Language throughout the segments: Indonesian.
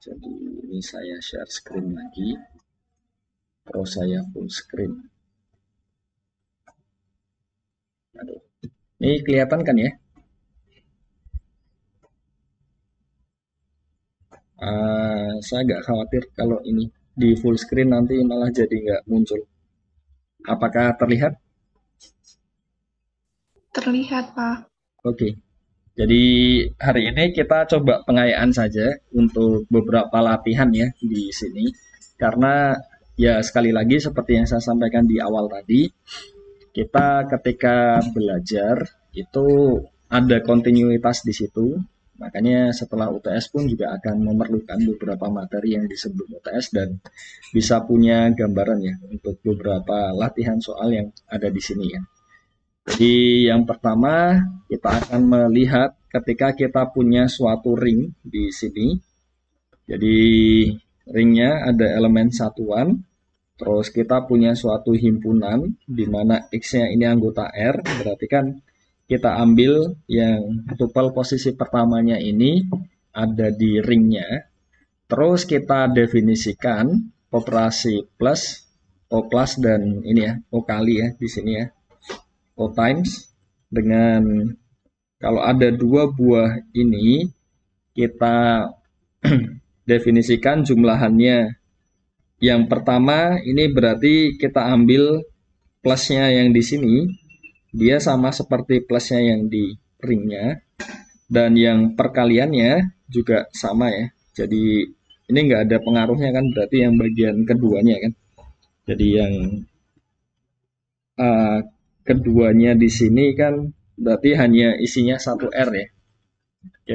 Jadi ini saya share screen lagi, terus saya full screen. Aduh. Ini kelihatan kan ya? Saya agak khawatir kalau ini di full screen nanti malah jadi nggak muncul. Apakah terlihat? Terlihat, Pak. Oke. Jadi hari ini kita coba pengayaan saja untuk beberapa latihan ya di sini. Karena ya sekali lagi seperti yang saya sampaikan di awal tadi, kita ketika belajar itu ada kontinuitas di situ. Makanya setelah UTS pun juga akan memerlukan beberapa materi yang disebut UTS dan bisa punya gambaran ya untuk beberapa latihan soal yang ada di sini ya. Jadi yang pertama kita akan melihat ketika kita punya suatu ring di sini. Jadi ringnya ada elemen satuan, terus kita punya suatu himpunan di mana X-nya ini anggota R, berarti kan kita ambil yang tupel posisi pertamanya ini ada di ringnya. Terus kita definisikan operasi plus, O plus dan ini ya, O kali ya di sini ya. O times dengan kalau ada dua buah ini kita definisikan jumlahannya. Yang pertama ini berarti kita ambil plusnya yang di sini, dia sama seperti plusnya yang di ringnya, dan yang perkaliannya juga sama ya. Jadi ini nggak ada pengaruhnya kan, berarti yang bagian keduanya kan. Jadi yang uh, keduanya di sini kan berarti hanya isinya satu R ya.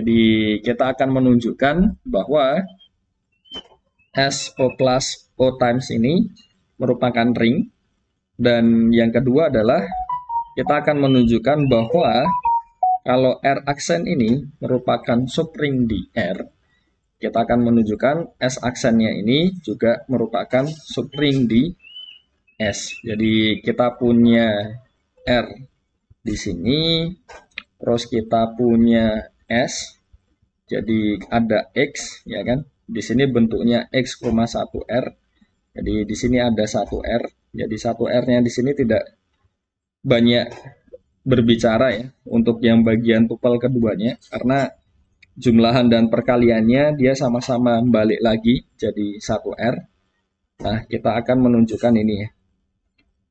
Jadi kita akan menunjukkan bahwa S O plus O times ini merupakan ring. Dan yang kedua adalah kita akan menunjukkan bahwa kalau R aksen ini merupakan subring di R, kita akan menunjukkan S aksennya ini juga merupakan subring di S. Jadi kita punya R di sini, terus kita punya S, jadi ada X, ya kan? Di sini bentuknya X,1R. Jadi di sini ada 1R. Jadi 1R-nya di sini tidak banyak berbicara ya untuk yang bagian tupel keduanya karena jumlahan dan perkaliannya dia sama-sama balik lagi jadi 1R. Nah, kita akan menunjukkan ini ya.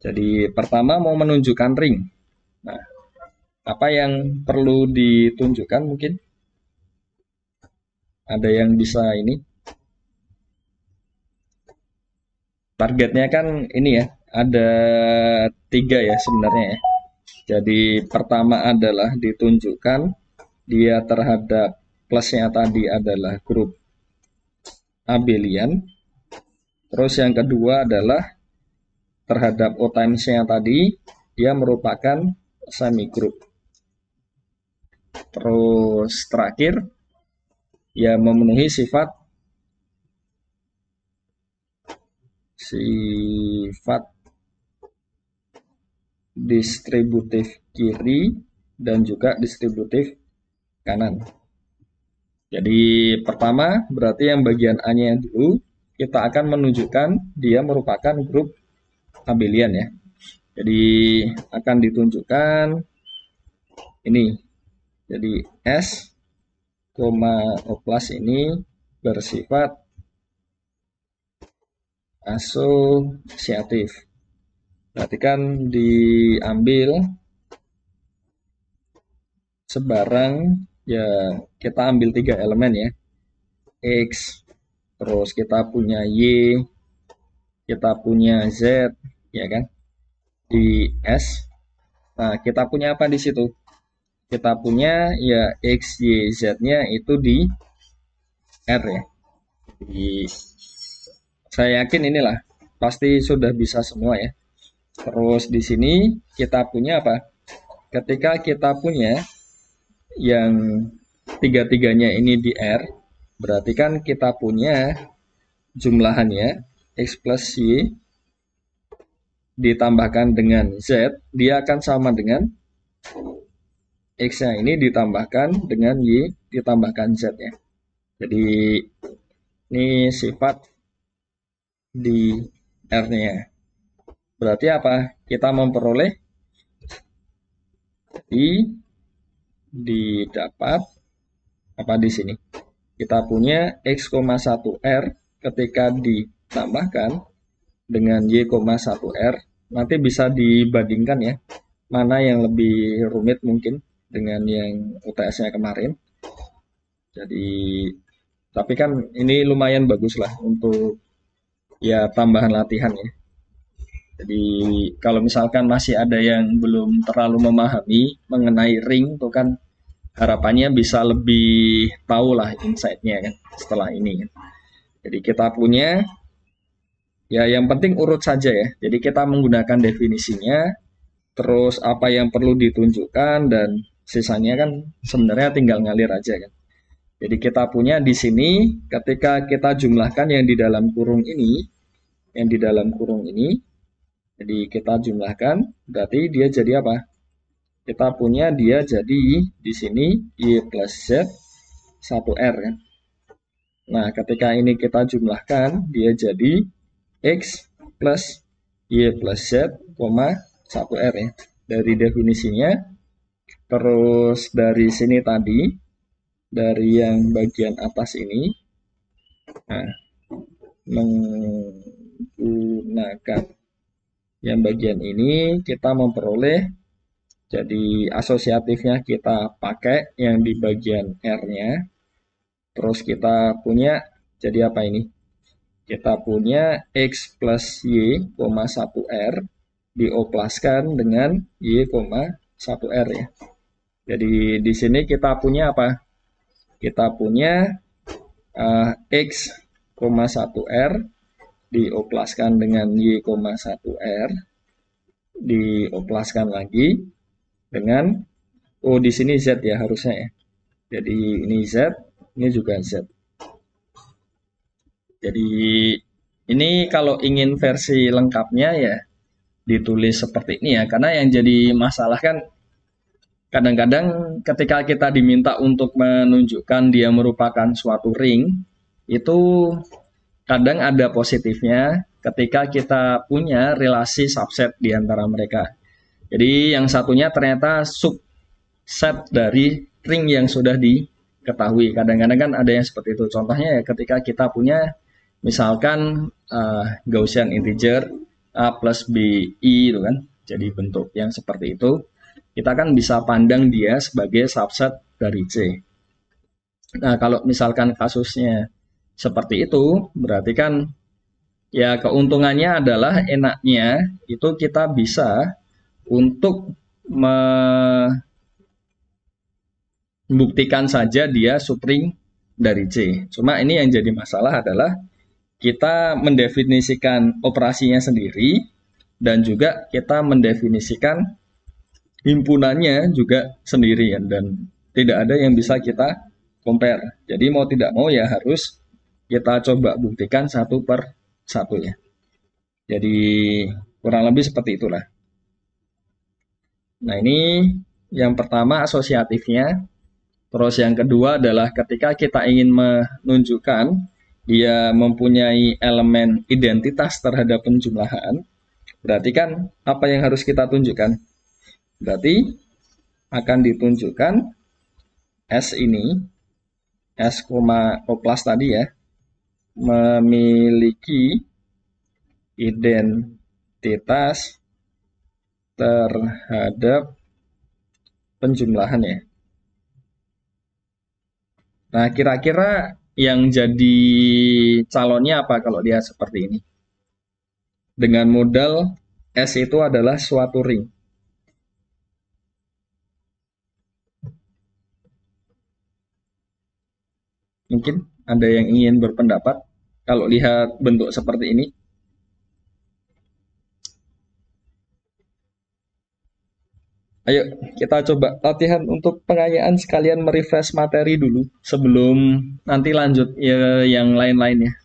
Jadi pertama mau menunjukkan ring. Nah, apa yang perlu ditunjukkan mungkin? Ada yang bisa ini? Targetnya kan ini ya, ada tiga ya sebenarnya ya. Jadi pertama adalah ditunjukkan dia terhadap plusnya tadi adalah grup abelian. Terus yang kedua adalah terhadap O times-nya tadi dia merupakan semigroup. Terus terakhir ya memenuhi sifat distributif kiri dan juga distributif kanan. Jadi pertama berarti yang bagian A-nya dulu kita akan menunjukkan dia merupakan grup abelian ya. Jadi akan ditunjukkan ini. Jadi S, O plus ini bersifat asosiatif. Berarti kan diambil sebarang ya kita ambil tiga elemen ya. X, terus kita punya Y, kita punya Z, ya kan? Di S. Nah, kita punya apa di situ? Kita punya ya X, Y, Z-nya itu di R ya. Jadi, saya yakin inilah pasti sudah bisa semua ya. Terus di sini kita punya apa? Ketika kita punya yang tiga-tiganya ini di R, berarti kan kita punya jumlahannya X plus Y ditambahkan dengan Z, dia akan sama dengan X-nya ini ditambahkan dengan Y ditambahkan Z ya. Jadi Ini sifat di R-nya. Berarti apa? Kita memperoleh didapat apa di sini? Kita punya X,1R ketika ditambahkan dengan Y,1R, nanti bisa dibandingkan ya, mana yang lebih rumit mungkin dengan yang UTS-nya kemarin. Jadi, tapi kan ini lumayan bagus lah untuk ya tambahan latihan ya. Jadi kalau misalkan masih ada yang belum terlalu memahami mengenai ring, itu kan harapannya bisa lebih tahu lah insight-nya kan setelah ini kan. Jadi kita punya ya yang penting urut saja ya. Jadi kita menggunakan definisinya, terus apa yang perlu ditunjukkan dan sisanya kan sebenarnya tinggal ngalir aja kan. Jadi kita punya di sini ketika kita jumlahkan yang di dalam kurung ini, yang di dalam kurung ini, jadi kita jumlahkan berarti dia jadi apa? Kita punya dia jadi di sini Y plus Z 1R kan. Nah, ketika ini kita jumlahkan dia jadi X plus Y plus Z, 1R ya. Dari definisinya, terus dari sini tadi, dari yang bagian atas ini, nah, menggunakan yang bagian ini kita memperoleh, jadi asosiatifnya kita pakai yang di bagian R-nya, terus kita punya, jadi apa ini? Kita punya X plus Y, 1R dioplaskan dengan Y, 1R ya. Jadi di sini kita punya apa? Kita punya X, 1R dioplaskan dengan Y, 1R dioplaskan lagi dengan di sini Z ya harusnya ya. Jadi ini Z, ini juga Z. Jadi ini kalau ingin versi lengkapnya ya ditulis seperti ini ya. Karena yang jadi masalah kan kadang-kadang ketika kita diminta untuk menunjukkan dia merupakan suatu ring, itu kadang ada positifnya ketika kita punya relasi subset di antara mereka. Jadi yang satunya ternyata subset dari ring yang sudah diketahui. Kadang-kadang kan ada yang seperti itu. Contohnya ya ketika kita punya misalkan Gaussian integer A plus BI itu kan. Jadi bentuk yang seperti itu. Kita kan bisa pandang dia sebagai subset dari C. Nah, kalau misalkan kasusnya seperti itu, berarti kan ya keuntungannya adalah enaknya itu kita bisa untuk membuktikan saja dia subring dari C. Cuma ini yang jadi masalah adalah kita mendefinisikan operasinya sendiri dan juga kita mendefinisikan himpunannya juga sendirian dan tidak ada yang bisa kita compare. Jadi mau tidak mau ya harus kita coba buktikan satu per satu ya. Jadi kurang lebih seperti itulah. Nah ini yang pertama asosiatifnya. Terus yang kedua adalah ketika kita ingin menunjukkan dia mempunyai elemen identitas terhadap penjumlahan, berarti kan apa yang harus kita tunjukkan? Berarti akan ditunjukkan S ini, S, oplas tadi ya, memiliki identitas terhadap penjumlahan ya. Nah, kira-kira yang jadi calonnya apa kalau dia seperti ini? Dengan modal S itu adalah suatu ring. Mungkin ada yang ingin berpendapat kalau lihat bentuk seperti ini. Ayo kita coba latihan untuk pengayaan sekalian merefresh materi dulu sebelum nanti lanjut ya, yang lain-lainnya.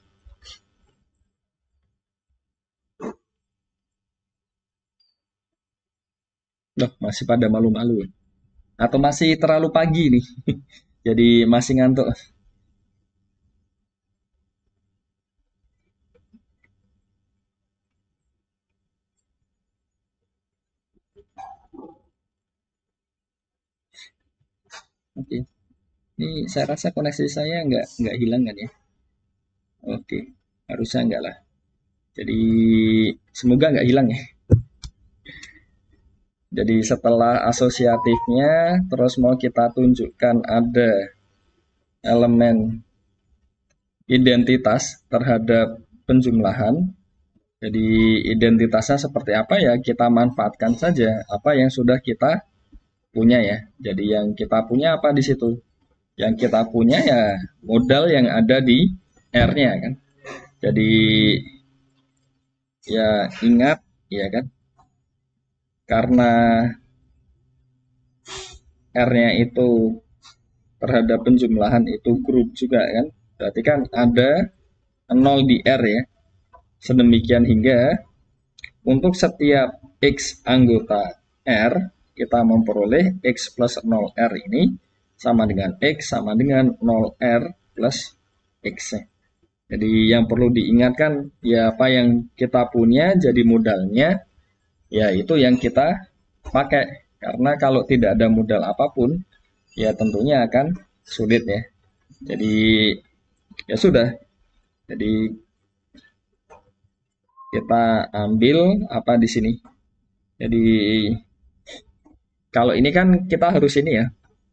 Loh, masih pada malu-malu. Atau masih terlalu pagi nih. Jadi masih ngantuk. Oke, ini saya rasa koneksi saya nggak hilang kan ya? Oke, harusnya enggak lah. Jadi semoga nggak hilang ya. Jadi setelah asosiatifnya, terus mau kita tunjukkan ada elemen identitas terhadap penjumlahan. Jadi identitasnya seperti apa ya, kita manfaatkan saja apa yang sudah kita punya ya. Jadi yang kita punya apa di situ? Yang kita punya ya modal yang ada di R-nya kan. Jadi ya ingat ya kan, karena R-nya itu terhadap penjumlahan itu grup juga kan. Berarti kan ada 0 di R ya. Sedemikian hingga untuk setiap X anggota R, kita memperoleh X plus 0R ini sama dengan X sama dengan 0R plus X. Jadi yang perlu diingatkan ya apa yang kita punya jadi modalnya, ya itu yang kita pakai. Karena kalau tidak ada modal apapun, ya tentunya akan sulit ya. Jadi ya sudah. Jadi kita ambil apa di sini. Jadi kalau ini kan kita harus ini ya.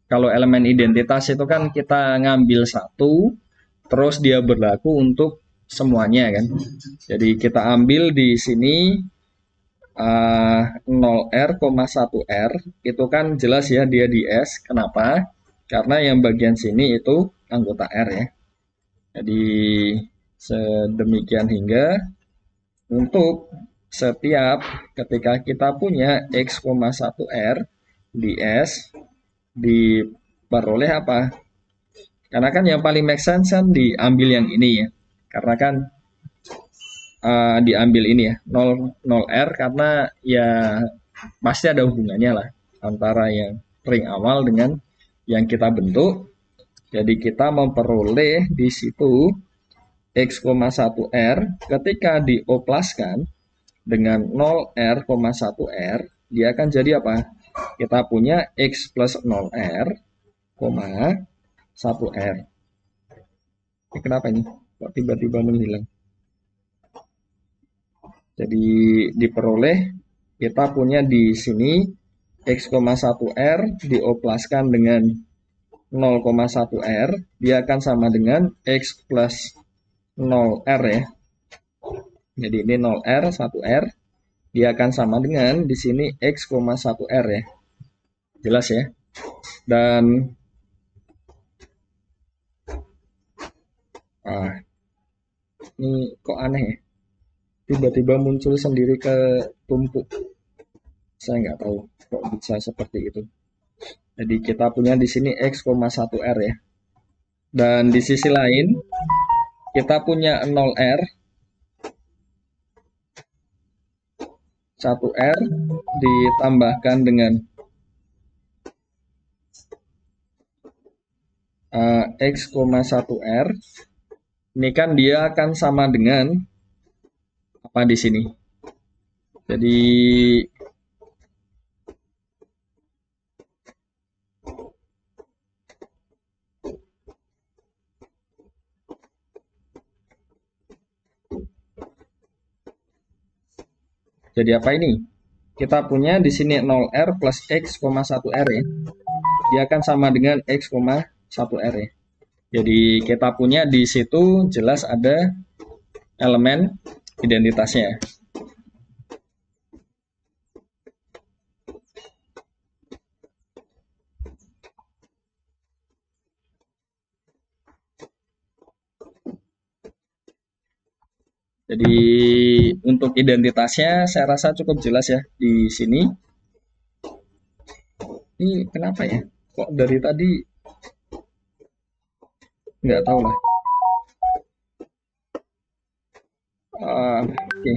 Kalau elemen identitas itu kan kita ngambil satu, terus dia berlaku untuk semuanya kan. Jadi kita ambil di sini 0R, 1R itu kan jelas ya dia di S. Kenapa? Karena yang bagian sini itu anggota R ya. Jadi sedemikian hingga untuk setiap ketika kita punya X, 1R di S diperoleh apa? Karena kan yang paling make sense kan diambil yang ini ya. Karena kan diambil ini ya 0R karena ya pasti ada hubungannya lah antara yang ring awal dengan yang kita bentuk. Jadi kita memperoleh di situ X, 1R ketika dioplaskan dengan 0R, 1R dia akan jadi apa? Kita punya X plus 0R, 1R. Ini kenapa ini? Kok tiba-tiba menghilang? Jadi diperoleh kita punya di sini X, 1R dioplaskan dengan 0,1R, dia akan sama dengan X plus 0R ya. Jadi ini 0R, 1R, dia akan sama dengan di sini X, 1R ya. Jelas ya. Dan ini kok aneh ya. Tiba-tiba muncul sendiri ke tumpuk. Saya nggak tahu kok bisa seperti itu. Jadi kita punya di sini X, 1R ya. Dan di sisi lain kita punya 0R, 1R ditambahkan dengan X, 1R. Ini kan dia akan sama dengan apa di sini. Jadi apa ini? Kita punya di sini 0R plus X, 1R ya. Dia akan sama dengan X, 1R ya. Jadi kita punya di situ jelas ada elemen identitasnya. Jadi untuk identitasnya saya rasa cukup jelas ya di sini. Ini kenapa ya? Kok dari tadi nggak tahu lah. Oke.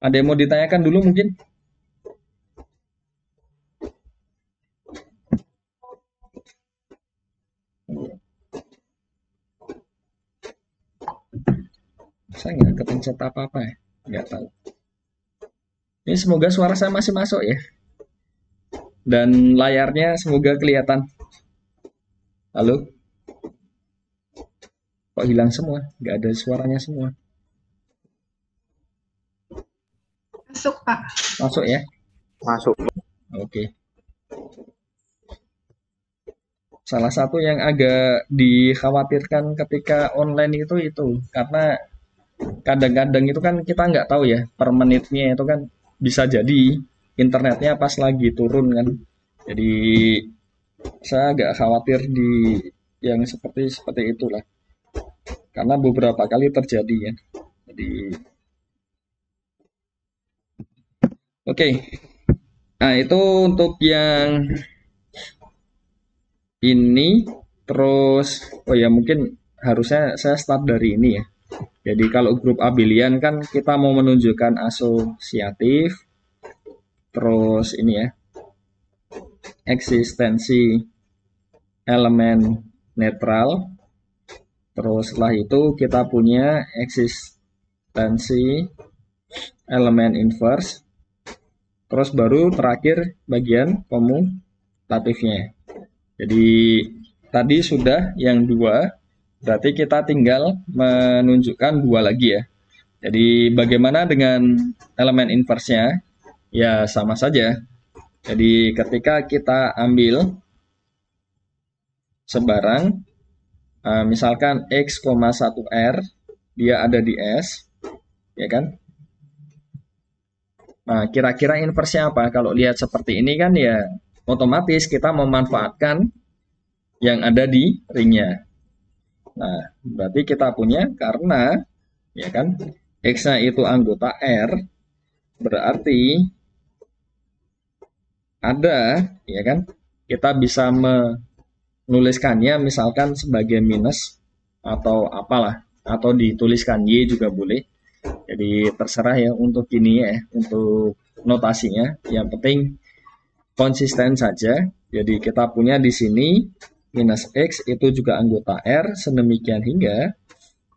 Ada yang mau ditanyakan dulu mungkin? Saya nggak kepencet apa-apa ya. Nggak tahu. Ini semoga suara saya masih masuk ya. Dan layarnya semoga kelihatan. Halo? Kok hilang semua? Nggak ada suaranya semua. Masuk, Pak. Masuk ya? Masuk. Oke. Salah satu yang agak dikhawatirkan ketika online itu karena kadang-kadang itu kan kita nggak tahu ya per menitnya itu kan bisa jadi internetnya pas lagi turun kan. Jadi saya agak khawatir di yang seperti itulah karena beberapa kali terjadi ya. Jadi oke. Nah, itu untuk yang ini terus oh ya mungkin harusnya saya start dari ini ya. Jadi kalau grup abelian kan kita mau menunjukkan asosiatif terus ini ya eksistensi elemen netral terus setelah itu kita punya eksistensi elemen inverse terus baru terakhir bagian komutatifnya. Jadi tadi sudah yang dua, berarti kita tinggal menunjukkan dua lagi ya. Jadi bagaimana dengan elemen inverse-nya? Ya sama saja. Jadi ketika kita ambil sebarang, misalkan x,1r, dia ada di S, ya kan? Nah, kira-kira inverse-nya apa? Kalau lihat seperti ini kan ya otomatis kita memanfaatkan yang ada di ringnya. Nah, berarti kita punya karena ya kan X-nya itu anggota R, berarti ada ya kan kita bisa menuliskannya misalkan sebagai minus atau apalah atau dituliskan Y juga boleh. Jadi terserah ya untuk ini ya, untuk notasinya. Yang penting konsisten saja. Jadi kita punya di sini minus X itu juga anggota R, sedemikian hingga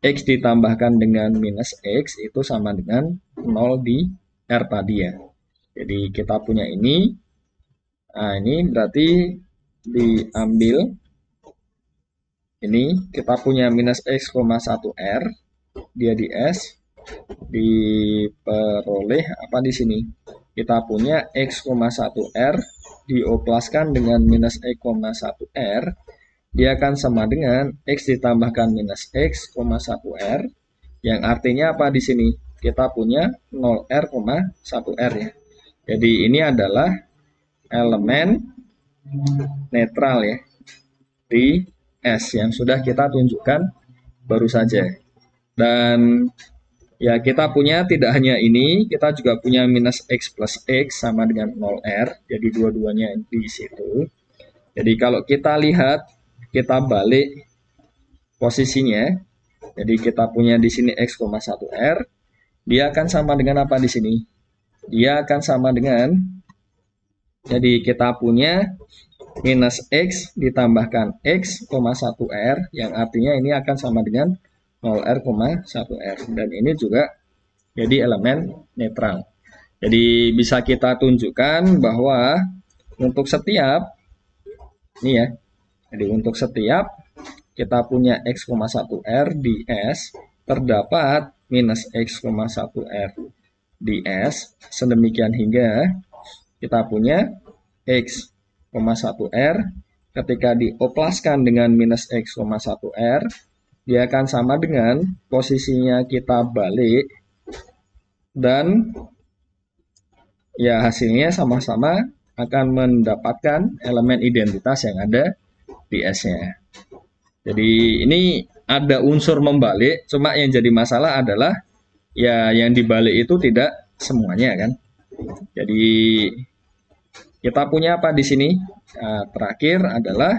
X ditambahkan dengan minus X itu sama dengan 0 di R tadi ya. Jadi kita punya ini. Nah ini berarti diambil. Ini kita punya minus X,1R. Dia di S. Diperoleh apa di sini? Kita punya X,1R dioplaskan dengan minus X,1R. Dia akan sama dengan X ditambahkan minus X,1R. Yang artinya apa di sini? Kita punya 0R, 1R ya. Jadi ini adalah elemen netral ya di S yang sudah kita tunjukkan baru saja. Dan ya kita punya tidak hanya ini, kita juga punya minus X plus X sama dengan 0R. Jadi dua-duanya di situ. Jadi kalau kita lihat, kita balik posisinya. Jadi kita punya di sini X,1R. Dia akan sama dengan apa di sini? Dia akan sama dengan, jadi kita punya minus X ditambahkan X,1R, yang artinya ini akan sama dengan 0R, 1R. Dan ini juga jadi elemen netral. Jadi bisa kita tunjukkan bahwa untuk setiap, ini ya, jadi untuk setiap kita punya X,1R di S, terdapat minus X,1R di S, sedemikian hingga kita punya X,1R ketika dioplaskan dengan minus X,1R, dia akan sama dengan posisinya kita balik, dan ya hasilnya sama-sama akan mendapatkan elemen identitas yang ada di S-nya. Jadi ini ada unsur membalik, cuma yang jadi masalah adalah ya yang dibalik itu tidak semuanya kan. Jadi kita punya apa di sini? Nah, terakhir adalah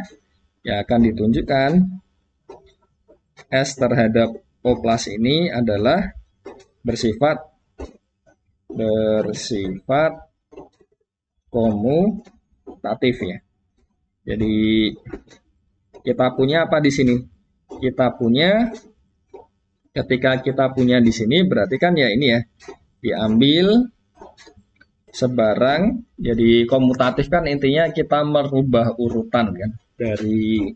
yang akan ditunjukkan S terhadap oplas ini adalah bersifat komutatif ya. Jadi kita punya apa di sini? Kita punya ketika kita punya di sini berarti kan ya ini ya diambil sebarang. Jadi komutatif kan intinya kita merubah urutan kan dari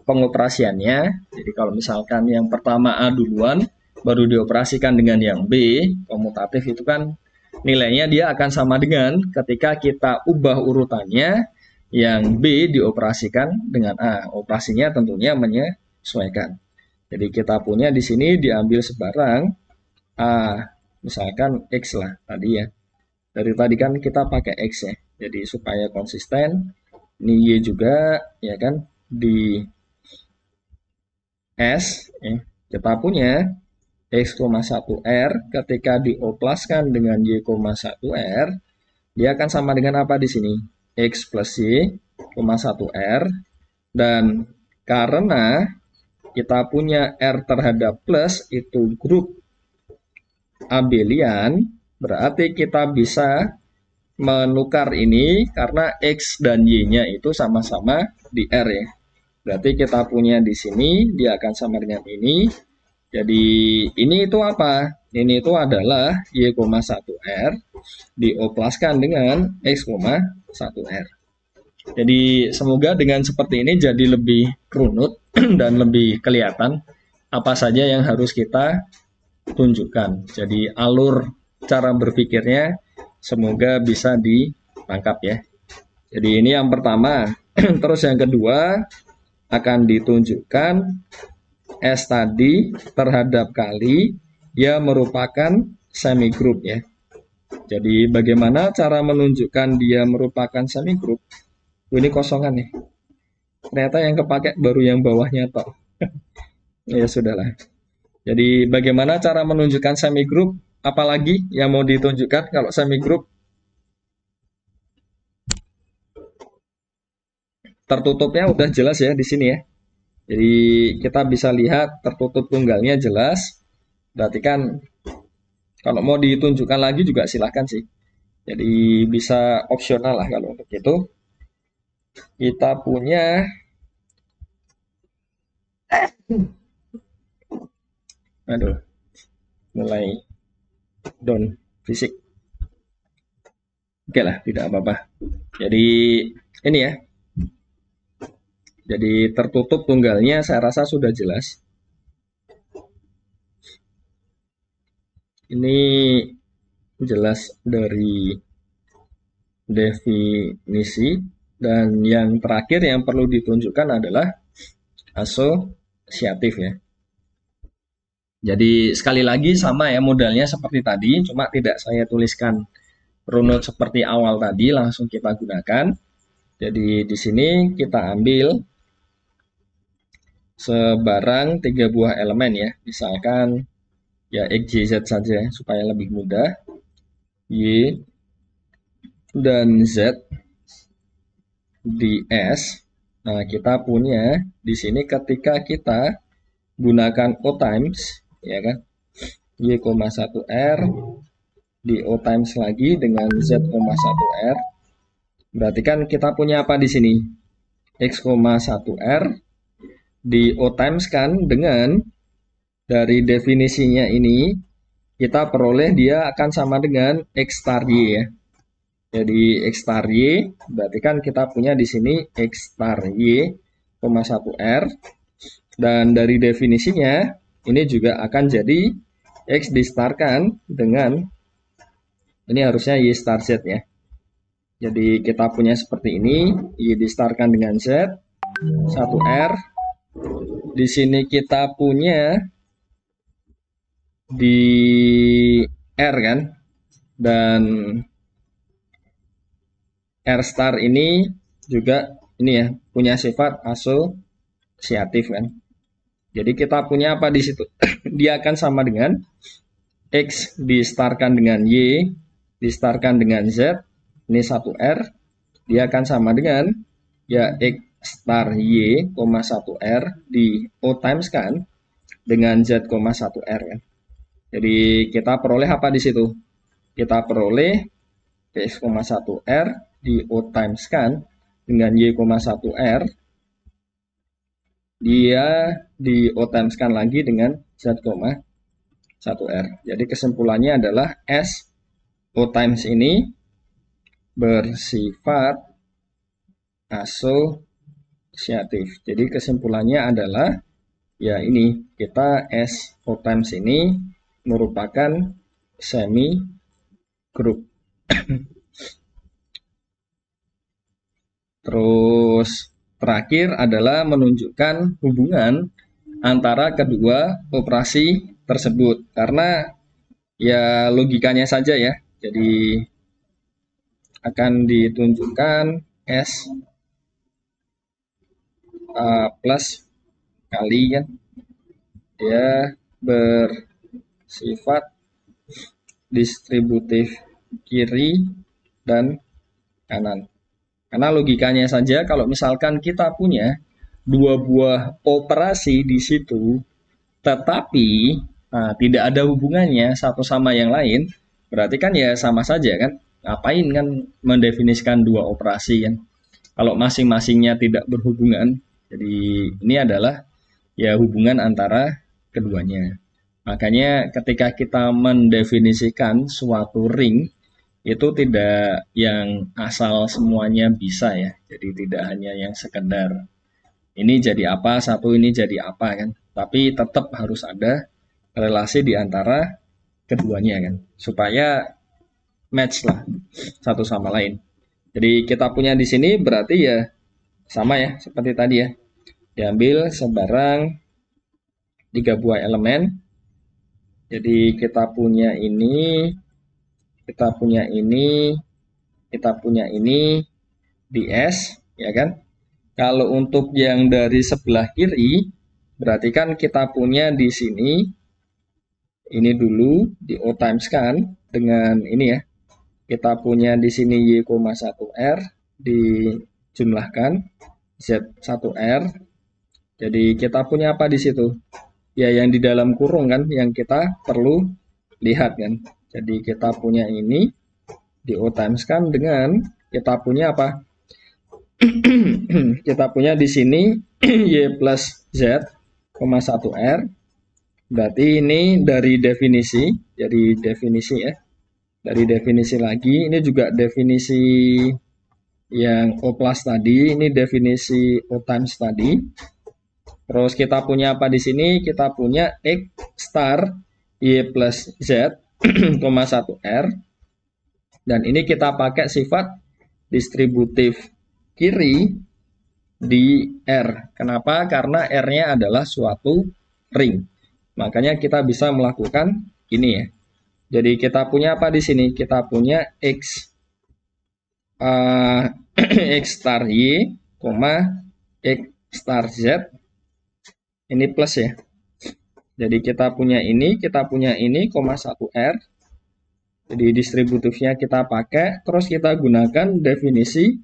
pengoperasiannya. Jadi kalau misalkan yang pertama A duluan, baru dioperasikan dengan yang B, komutatif itu kan nilainya dia akan sama dengan ketika kita ubah urutannya, yang B dioperasikan dengan A. Operasinya tentunya menyesuaikan. Jadi kita punya di sini diambil sebarang A, misalkan X lah tadi ya. Dari tadi kan kita pakai X ya. Jadi supaya konsisten, ini Y juga ya kan di S ya. Kita punya X,1R ketika dioplaskan dengan Y,1R, dia akan sama dengan apa di sini? X plus Y,1R, dan karena kita punya R terhadap plus itu grup abelian, berarti kita bisa menukar ini karena X dan Y-nya itu sama-sama di R ya. Berarti kita punya di sini, dia akan sama dengan ini. Jadi ini itu apa? Ini itu adalah Y,1R dioplaskan dengan X,1R. Jadi semoga dengan seperti ini jadi lebih runut dan lebih kelihatan apa saja yang harus kita tunjukkan. Jadi alur cara berpikirnya semoga bisa ditangkap ya. Jadi ini yang pertama. Terus yang kedua akan ditunjukkan S tadi terhadap kali ya merupakan semigroup ya. Jadi bagaimana cara menunjukkan dia merupakan semigroup? Ini kosongan nih. Ternyata yang kepake baru yang bawahnya toh. Ya sudahlah. Jadi bagaimana cara menunjukkan semigroup? Apalagi yang mau ditunjukkan kalau semigroup? Tertutupnya udah jelas ya di sini ya. Jadi kita bisa lihat tertutup tunggalnya jelas. Berarti kan kalau mau ditunjukkan lagi juga silahkan sih. Jadi bisa opsional lah kalau untuk itu. Kita punya mulai down fisik. Oke lah, tidak apa-apa. Jadi ini ya. Jadi tertutup tunggalnya saya rasa sudah jelas. Ini jelas dari definisi, dan yang terakhir yang perlu ditunjukkan adalah asosiatif ya. Jadi sekali lagi sama ya modalnya seperti tadi, cuma tidak saya tuliskan runut seperti awal tadi, langsung kita gunakan. Jadi di sini kita ambil sebarang 3 buah elemen ya, misalkan ya X, Y, Z saja supaya lebih mudah. Y dan Z di S. Nah, kita punya di sini ketika kita gunakan O times, ya kan? Y,1R di O times lagi dengan Z,1R. Berarti kan kita punya apa di sini? X,1R di O times kan dengan dari definisinya ini kita peroleh dia akan sama dengan X star Y ya. Jadi X star Y berarti kan kita punya di sini X star Y, 1R, dan dari definisinya ini juga akan jadi X distarkan dengan ini harusnya Y star Z ya. Jadi kita punya seperti ini, Y distarkan dengan Z, 1R. Di sini kita punya di R kan, dan R star ini juga ini ya punya sifat asosiatif kan. Jadi kita punya apa di situ? Dia akan sama dengan X distarkan dengan Y distarkan dengan Z, ini 1R, dia akan sama dengan ya X star Y, 1R di O times kan dengan Z, 1R kan. Jadi kita peroleh apa di situ? Kita peroleh X, 1R di O times kan dengan Y, 1R, dia di O times kan lagi dengan Z, 1R. Jadi kesimpulannya adalah S O times ini bersifat asosiatif inisiatif. Jadi kesimpulannya adalah ya ini kita S O times ini merupakan semi group. Terus terakhir adalah menunjukkan hubungan antara kedua operasi tersebut karena ya logikanya saja ya. Jadi akan ditunjukkan S plus kali kan dia bersifat distributif kiri dan kanan. Karena logikanya saja kalau misalkan kita punya dua buah operasi di situ tetapi tidak ada hubungannya satu sama yang lain, berarti kan ya sama saja kan. Ngapain kan mendefinisikan dua operasi kan? Kalau masing-masingnya tidak berhubungan. Jadi ini adalah ya hubungan antara keduanya. Makanya ketika kita mendefinisikan suatu ring itu tidak yang asal semuanya bisa ya. Jadi tidak hanya yang sekedar ini jadi apa, satu ini jadi apa kan. Tapi tetap harus ada relasi di antara keduanya kan. Supaya match lah satu sama lain. Jadi kita punya di sini berarti ya sama ya seperti tadi ya. Diambil sebarang 3 buah elemen. Jadi kita punya ini, kita punya ini, kita punya ini di S, ya kan? Kalau untuk yang dari sebelah kiri, berarti kan kita punya di sini, ini dulu di O times kan dengan ini ya. Kita punya di sini Y,1R dijumlahkan Z1R. Jadi kita punya apa di situ? Ya yang di dalam kurung kan yang kita perlu lihat kan. Jadi kita punya ini di O times kan dengan kita punya apa? Kita punya di sini Y plus Z, 1R. Berarti ini dari definisi, jadi definisi ya. Dari definisi lagi, ini juga definisi yang O plus tadi, ini definisi O times tadi. Terus kita punya apa di sini? Kita punya X star Y plus Z, 1R. Dan ini kita pakai sifat distributif kiri di R. Kenapa? Karena R-nya adalah suatu ring. Makanya kita bisa melakukan ini ya. Jadi kita punya apa di sini? Kita punya X X star Y, X star Z. Ini plus ya. Jadi kita punya ini, 1R. Jadi distributifnya kita pakai, terus kita gunakan definisi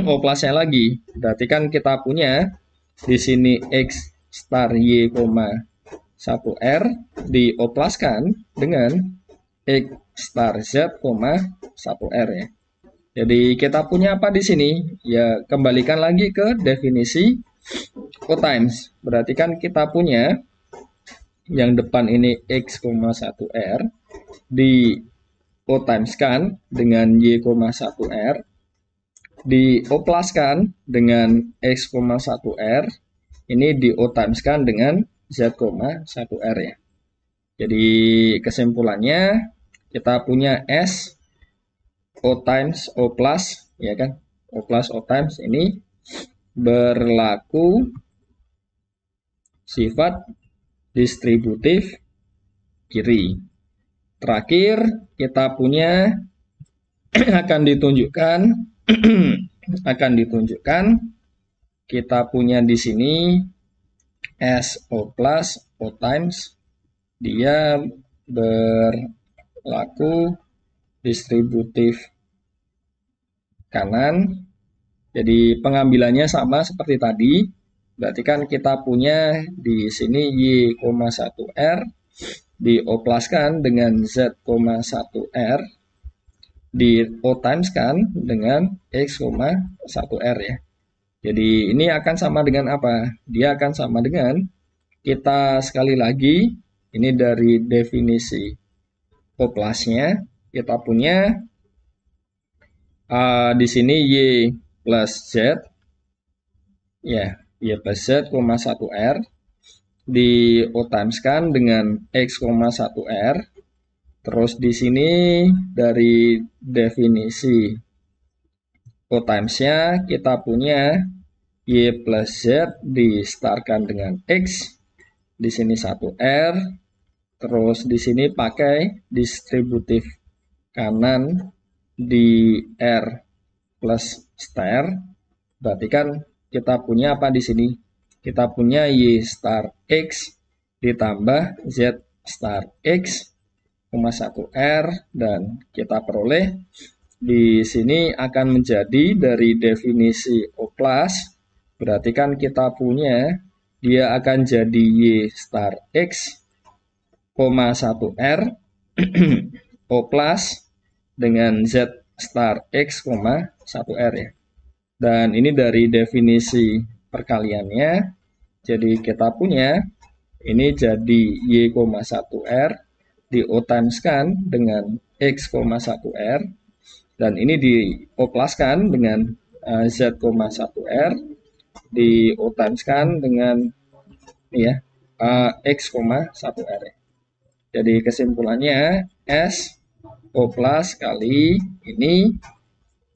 O plusnya lagi. Berarti kan kita punya di sini X star Y, 1R dioplaskan dengan X star Z, 1R ya. Jadi kita punya apa di sini? Ya kembalikan lagi ke definisi O times. Berarti kan kita punya yang depan ini X, 1R di O times kan dengan Y,1R dioplaskan dengan X, 1R ini di O times kan dengan Z,1R ya. Jadi kesimpulannya kita punya S O times O plus ya kan. O plus O times ini berlaku sifat distributif kiri. Terakhir kita punya akan ditunjukkan kita punya di sini S O plus O times dia berlaku distributif kanan. Jadi pengambilannya sama seperti tadi. Berarti kan kita punya di sini Y,1R dioplaskan dengan Z,1R di O times kan dengan X,1R ya. Jadi ini akan sama dengan apa? Dia akan sama dengan kita sekali lagi ini dari definisi O plusnya kita punya di sini Y plus Z ya Y plus Z, 1R di O times kan dengan X, 1R. Terus di sini dari definisi O times-nya kita punya Y plus Z distarkan dengan X. Di sini 1R. Terus di sini pakai distributif kanan di R plus star. Berarti kan kita punya apa di sini? Kita punya Y star X ditambah Z star X, 1R, dan kita peroleh di sini akan menjadi dari definisi O plus, berarti kan kita punya dia akan jadi Y star X, 1R O plus dengan Z star X, 1R ya. Dan ini dari definisi perkaliannya. Jadi kita punya ini jadi Y, 1R di O times kan dengan X, 1R. Dan ini di O plus kan dengan Z, 1R di O times kan dengan ini ya X, 1R. Jadi kesimpulannya S O plus kali ini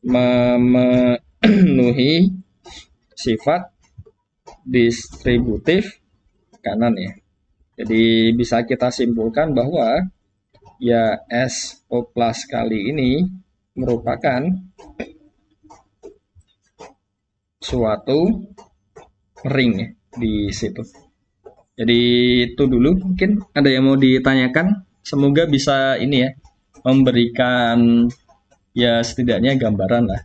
memenuhi sifat distributif kanan ya. Jadi bisa kita simpulkan bahwa ya S O plus kali ini merupakan suatu ring ya, di situ. Jadi itu dulu, mungkin ada yang mau ditanyakan. Semoga bisa ini ya, memberikan ya setidaknya gambaran lah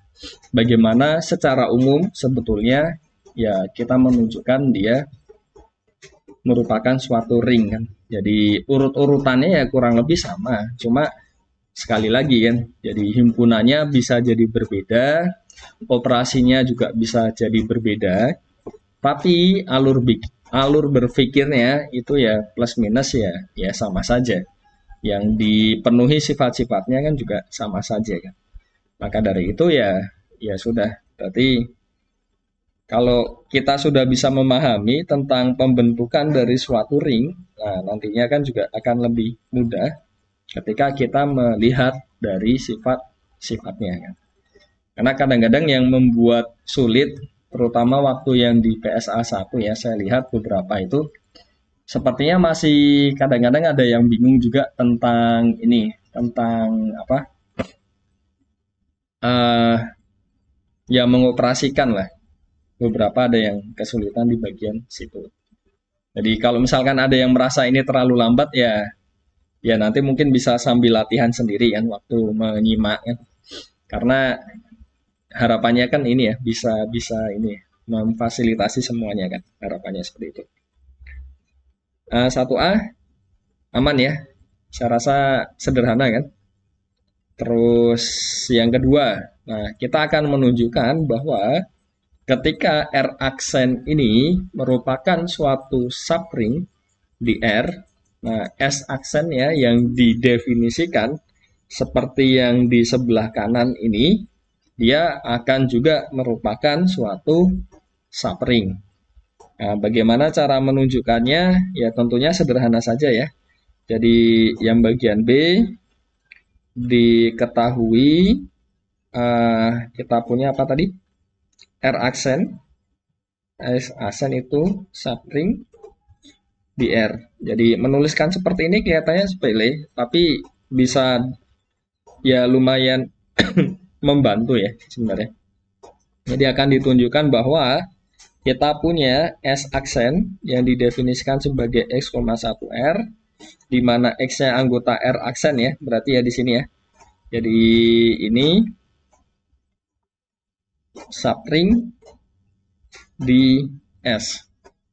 bagaimana secara umum sebetulnya ya kita menunjukkan dia merupakan suatu ring kan. Jadi urut-urutannya ya kurang lebih sama, cuma sekali lagi kan, jadi himpunannya bisa jadi berbeda, operasinya juga bisa jadi berbeda, tapi alur berpikirnya itu ya plus minus ya sama saja. Yang dipenuhi sifat-sifatnya kan juga sama saja kan. Maka dari itu ya sudah. Berarti kalau kita sudah bisa memahami tentang pembentukan dari suatu ring, nah nantinya kan juga akan lebih mudah ketika kita melihat dari sifat-sifatnya kan. Karena kadang-kadang yang membuat sulit, terutama waktu yang di PSA 1 ya, saya lihat beberapa itu sepertinya masih kadang-kadang ada yang bingung juga tentang ini, tentang apa? Ya mengoperasikan lah. Beberapa ada yang kesulitan di bagian situ. Jadi kalau misalkan ada yang merasa ini terlalu lambat ya nanti mungkin bisa sambil latihan sendiri kan waktu menyimak kan. Karena harapannya kan ini ya bisa ini memfasilitasi semuanya kan, harapannya seperti itu. 1A aman ya, saya rasa sederhana kan. Terus yang kedua, nah kita akan menunjukkan bahwa ketika R aksen ini merupakan suatu subring di R, nah S aksennya yang didefinisikan seperti yang di sebelah kanan ini, dia akan juga merupakan suatu subring. Nah, bagaimana cara menunjukkannya? Ya tentunya sederhana saja ya. Jadi yang bagian B diketahui kita punya apa tadi? R aksen. S aksen itu subring di R. Jadi menuliskan seperti ini kelihatannya sepele, tapi bisa ya lumayan membantu ya sebenarnya. Jadi akan ditunjukkan bahwa kita punya S aksen yang didefinisikan sebagai X, 1R, di mana X-nya anggota R aksen ya, berarti ya di sini ya. Jadi ini subring di S.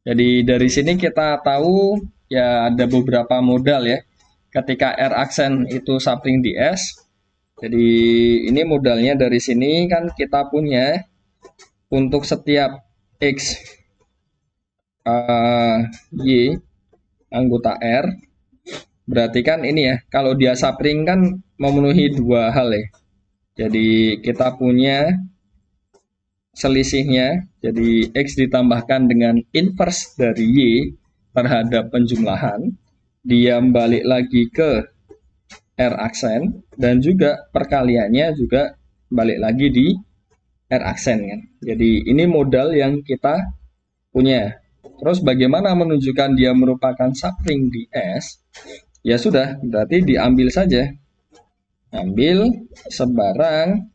Jadi dari sini kita tahu ya ada beberapa modal ya. Ketika R aksen itu subring di S. Jadi ini modalnya dari sini kan kita punya untuk setiap X Y anggota R, berarti kan ini ya, kalau dia subring kan memenuhi dua hal ya. Jadi kita punya selisihnya, jadi X ditambahkan dengan inverse dari Y terhadap penjumlahan, dia balik lagi ke R aksen, dan juga perkaliannya juga balik lagi di R aksen kan. Jadi ini modal yang kita punya. Terus bagaimana menunjukkan dia merupakan subring di S? Ya sudah, berarti diambil saja. Ambil sebarang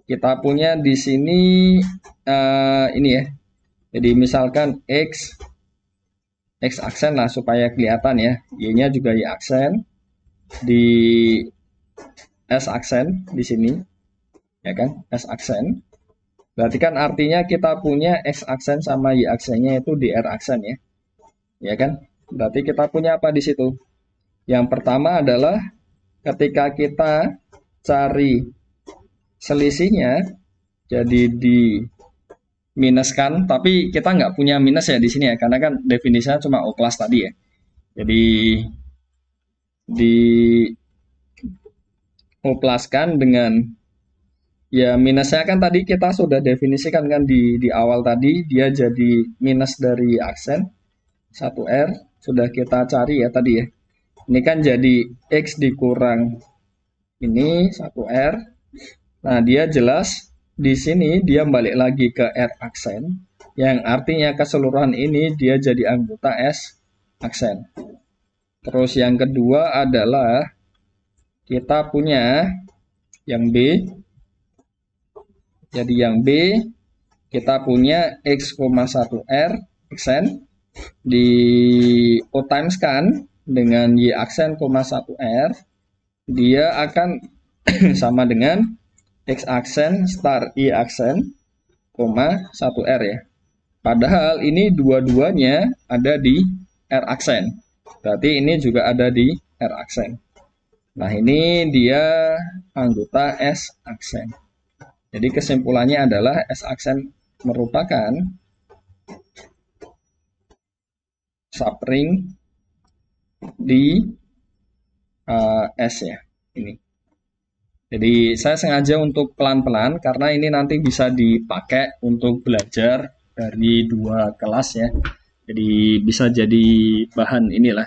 kita punya di sini ini ya. Jadi misalkan X aksen lah supaya kelihatan ya. Y-nya juga Y aksen. Di S aksen di sini. Ya kan? S aksen. Berarti kan artinya kita punya X aksen sama Y aksennya itu di R aksen ya. Ya kan? Berarti kita punya apa di situ? Yang pertama adalah ketika kita cari selisihnya, jadi di minuskan, tapi kita nggak punya minus ya di sini ya, karena kan definisinya cuma O kelas tadi ya. Jadi di O pluskan dengan ya minusnya kan tadi kita sudah definisikan kan di awal tadi, dia jadi minus dari aksen 1R, sudah kita cari ya tadi ya. Ini kan jadi X dikurang ini 1R. Nah, dia jelas di sini dia balik lagi ke R aksen, yang artinya keseluruhan ini dia jadi anggota S aksen. Terus yang kedua adalah kita punya yang B. Jadi yang B kita punya X, 1R aksen di O times kan dengan Y aksen, 1R, dia akan sama dengan X aksen star Y aksen, 1R ya. Padahal ini dua-duanya ada di R aksen. Berarti ini juga ada di R aksen. Nah, ini dia anggota S aksen. Jadi kesimpulannya adalah S aksen merupakan subring di S ya, ini. Jadi saya sengaja untuk pelan-pelan karena ini nanti bisa dipakai untuk belajar dari 2 kelas ya. Jadi bisa jadi bahan inilah,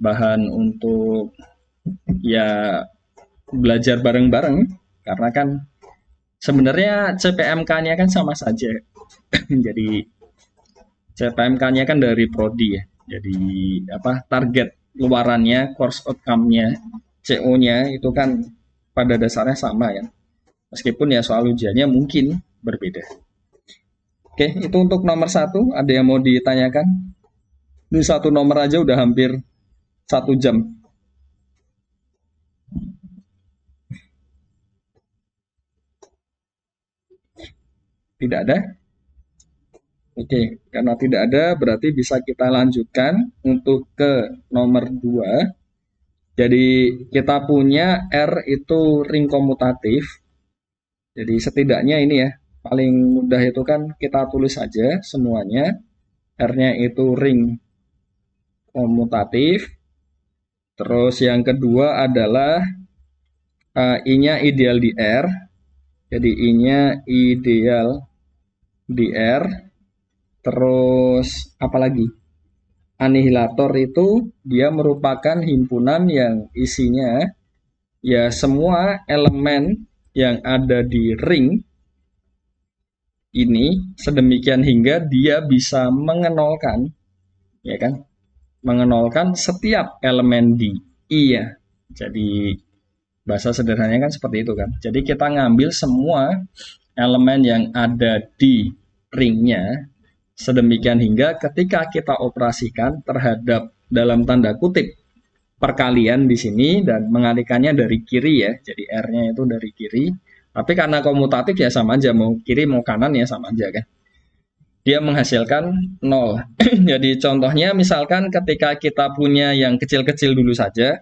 bahan untuk ya belajar bareng-bareng, karena kan sebenarnya CPMK-nya kan sama saja. Jadi CPMK-nya kan dari prodi ya. Jadi apa target luarannya, course outcome-nya, CO-nya itu kan pada dasarnya sama ya. Meskipun ya soal ujiannya mungkin berbeda. Oke, itu untuk nomor 1. Ada yang mau ditanyakan? Ini satu nomor aja udah hampir 1 jam. Tidak ada? Oke, karena tidak ada berarti bisa kita lanjutkan untuk ke nomor 2. Jadi kita punya R itu ring komutatif. Jadi setidaknya ini ya, paling mudah itu kan kita tulis saja semuanya. R-nya itu ring komutatif. Terus yang kedua adalah I-nya ideal di R. Jadi I-nya ideal di R. Terus apa lagi? Anihilator itu dia merupakan himpunan yang isinya ya semua elemen yang ada di ring ini sedemikian hingga dia bisa mengenolkan, ya kan? Mengenolkan setiap elemen di I ya. Jadi bahasa sederhananya kan seperti itu kan. Jadi kita ngambil semua elemen yang ada di ringnya sedemikian hingga ketika kita operasikan terhadap dalam tanda kutip perkalian di sini dan mengalihkannya dari kiri ya. Jadi R-nya itu dari kiri. Tapi karena komutatif ya sama aja, mau kiri mau kanan ya sama aja kan. Dia menghasilkan 0. Jadi contohnya misalkan ketika kita punya yang kecil-kecil dulu saja.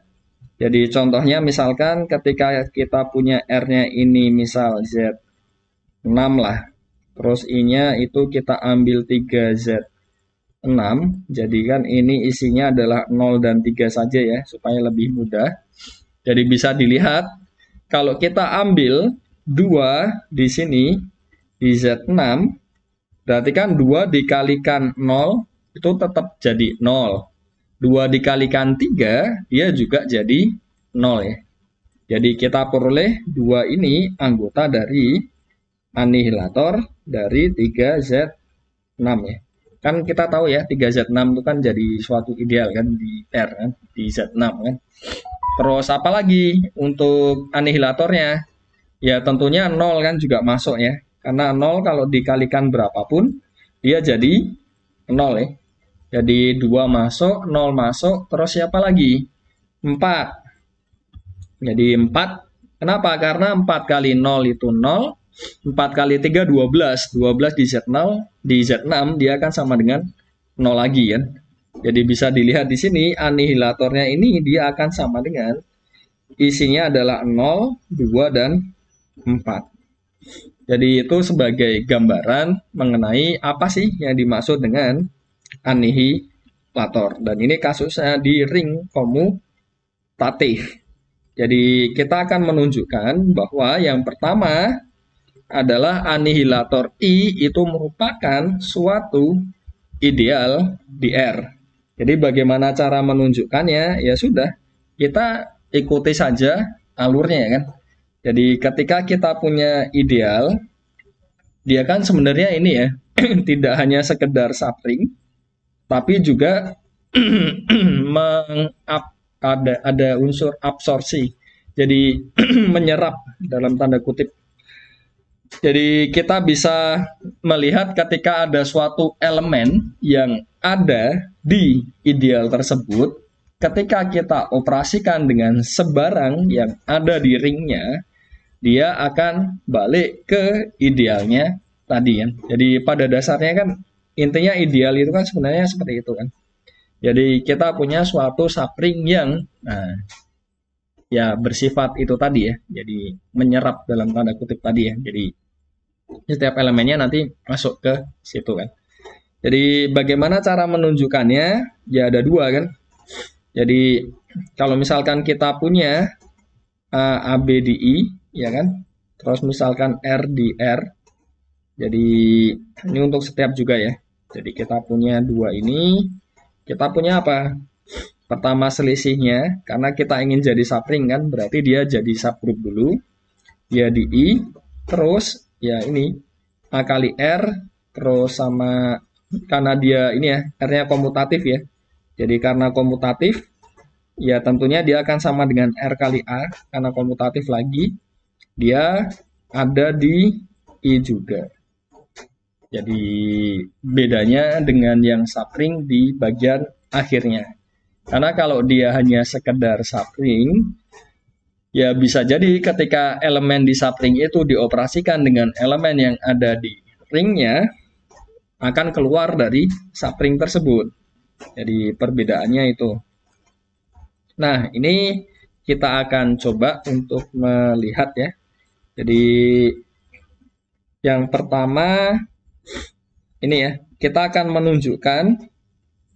Jadi contohnya misalkan ketika kita punya R-nya ini misal Z6 lah. Terus I-nya itu kita ambil 3Z6. Jadi kan ini isinya adalah 0 dan 3 saja ya, supaya lebih mudah. Jadi bisa dilihat, kalau kita ambil 2 di sini, di Z6, berarti kan 2 dikalikan 0 itu tetap jadi 0. 2 dikalikan 3, dia juga jadi 0 ya. Jadi kita peroleh 2 ini anggota dari anihilator dari 3Z6 ya. Kan kita tahu ya 3Z6 itu kan jadi suatu ideal kan di R kan, di Z6 kan. Terus apa lagi untuk anihilatornya? Ya tentunya 0 kan juga masuk ya. Karena 0 kalau dikalikan berapapun dia jadi 0 ya. Jadi 2 masuk, 0 masuk, terus siapa lagi? 4. Jadi 4. Kenapa? Karena 4 kali 0 itu 0, 4 kali 3 12. 12 di Z0, di Z6 dia akan sama dengan 0 lagi kan. Jadi bisa dilihat di sini anihilatornya ini dia akan sama dengan isinya adalah 0, 2, dan 4. Jadi itu sebagai gambaran mengenai apa sih yang dimaksud dengan anihilator. Dan ini kasusnya di ring komutatif. Jadi kita akan menunjukkan bahwa yang pertama adalah anihilator I itu merupakan suatu ideal di R. Jadi bagaimana cara menunjukkannya? Ya sudah, kita ikuti saja alurnya ya kan. Jadi ketika kita punya ideal, dia kan sebenarnya ini ya, tidak hanya sekedar sapring, tapi juga ada unsur absorpsi. Jadi menyerap dalam tanda kutip. Jadi kita bisa melihat ketika ada suatu elemen yang ada di ideal tersebut, ketika kita operasikan dengan sebarang yang ada di ringnya, dia akan balik ke idealnya tadi kan. Jadi pada dasarnya kan intinya ideal itu kan sebenarnya seperti itu kan. Jadi kita punya suatu sapring yang ya bersifat itu tadi ya. Jadi menyerap dalam tanda kutip tadi ya. Jadi setiap elemennya nanti masuk ke situ kan. Jadi bagaimana cara menunjukkannya? Ya ada dua kan. Jadi kalau misalkan kita punya A, B, D, I, ya kan? Terus misalkan R di R. Jadi ini untuk setiap juga ya. Jadi kita punya dua ini. Kita punya apa? Pertama selisihnya, karena kita ingin jadi sapring kan, berarti dia jadi subgroup dulu. Dia di I, terus ya ini A kali R, terus sama karena dia ini ya, R-nya komutatif ya. Jadi karena komutatif, ya tentunya dia akan sama dengan R kali A, karena komutatif lagi. Dia ada di I juga. Jadi bedanya dengan yang sapring di bagian akhirnya. Karena kalau dia hanya sekedar sapring, ya bisa jadi ketika elemen di sapring itu dioperasikan dengan elemen yang ada di ringnya, akan keluar dari sapring tersebut. Jadi perbedaannya itu. Nah, ini kita akan coba untuk melihat ya. Jadi yang pertama ini ya, kita